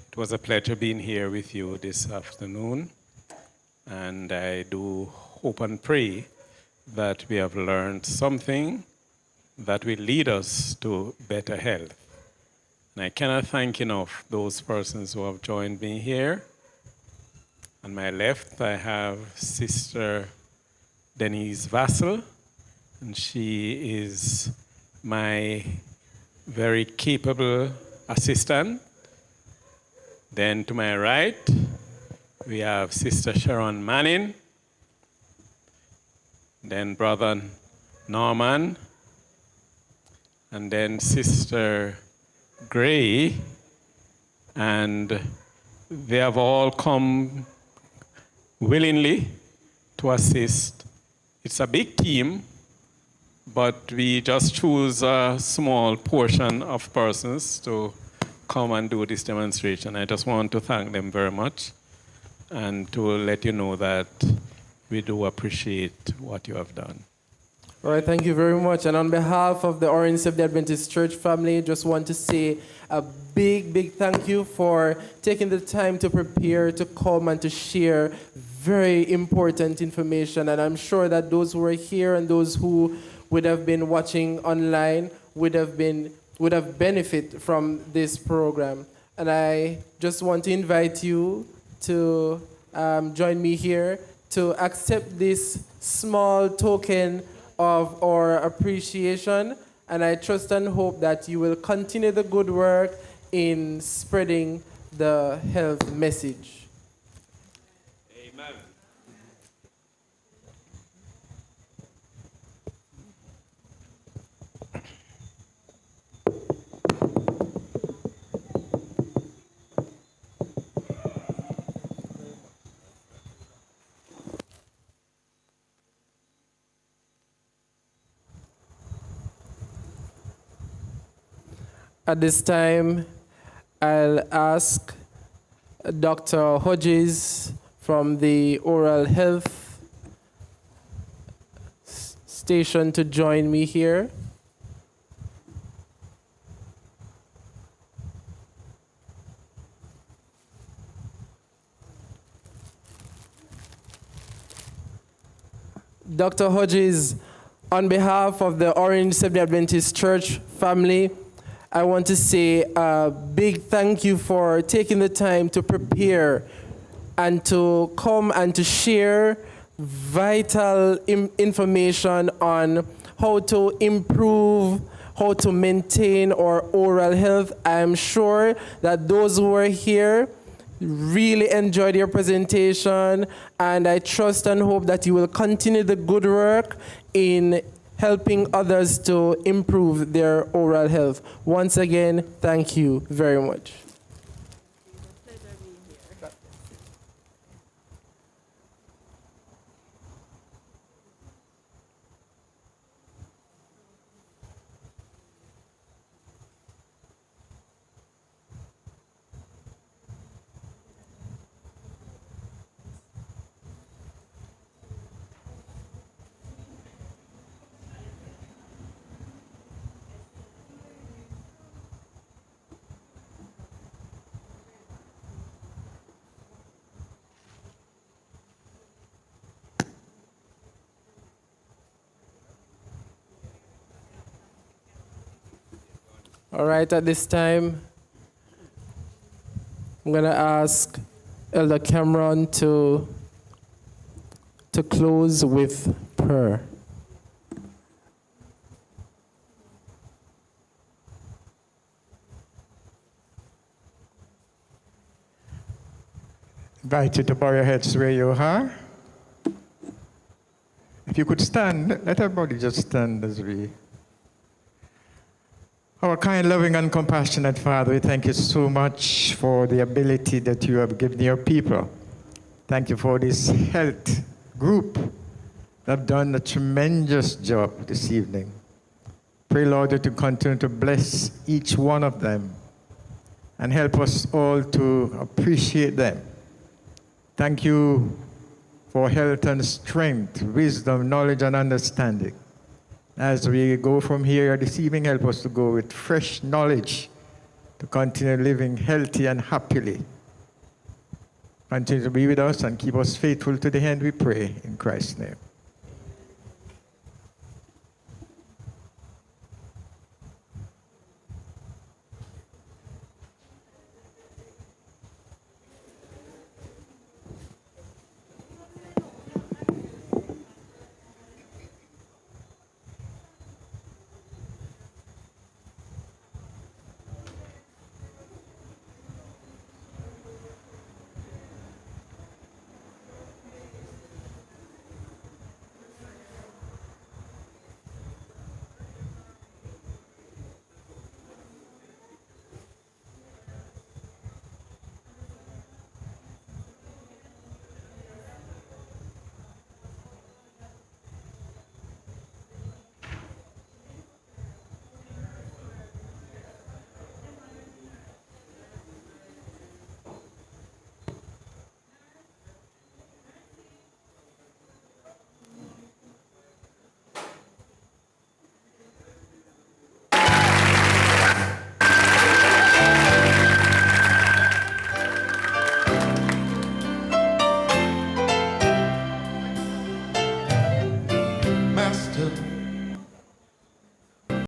It was a pleasure being here with you this afternoon, and I do hope and pray that we have learned something that will lead us to better health. And I cannot thank enough those persons who have joined me here. On my left, I have Sister Denise Vassell, and she is my very capable assistant. Then to my right, we have Sister Sharon Manning, then Brother Norman, and then Sister Gray, and they have all come willingly to assist. It's a big team, but we just choose a small portion of persons to come and do this demonstration. I just want to thank them very much and to let you know that we do appreciate what you have done. All right, thank you very much. And on behalf of the Orange Seventh-day Adventist Church family, just want to say a big thank you for taking the time to prepare, to come and to share very important information. And I'm sure that those who are here and those who would have been watching online would have benefit from this program. And I just want to invite you to join me here to accept this small token of our appreciation, and I trust and hope that you will continue the good work in spreading the health message. Amen. At this time, I'll ask Dr. Hodges from the Oral Health Station to join me here. Dr. Hodges, on behalf of the Orange Seventh-day Adventist Church family, I want to say a big thank you for taking the time to prepare and to come and to share vital information on how to improve, how to maintain our oral health. I'm sure that those who are here really enjoyed your presentation, and I trust and hope that you will continue the good work in helping others to improve their oral health. Once again, thank you very much. All right, at this time, I'm going to ask Elder Cameron to close with prayer. Invite you to bow your heads where you are. If you could stand, let everybody just stand as we. Our kind, loving, and compassionate Father, we thank you so much for the ability that you have given your people. Thank you for this health group that have done a tremendous job this evening. Pray, Lord, that you continue to bless each one of them and help us all to appreciate them. Thank you for health and strength, wisdom, knowledge, and understanding. As we go from here this evening, help us to go with fresh knowledge to continue living healthy and happily. Continue to be with us and keep us faithful to the end, we pray, in Christ's name.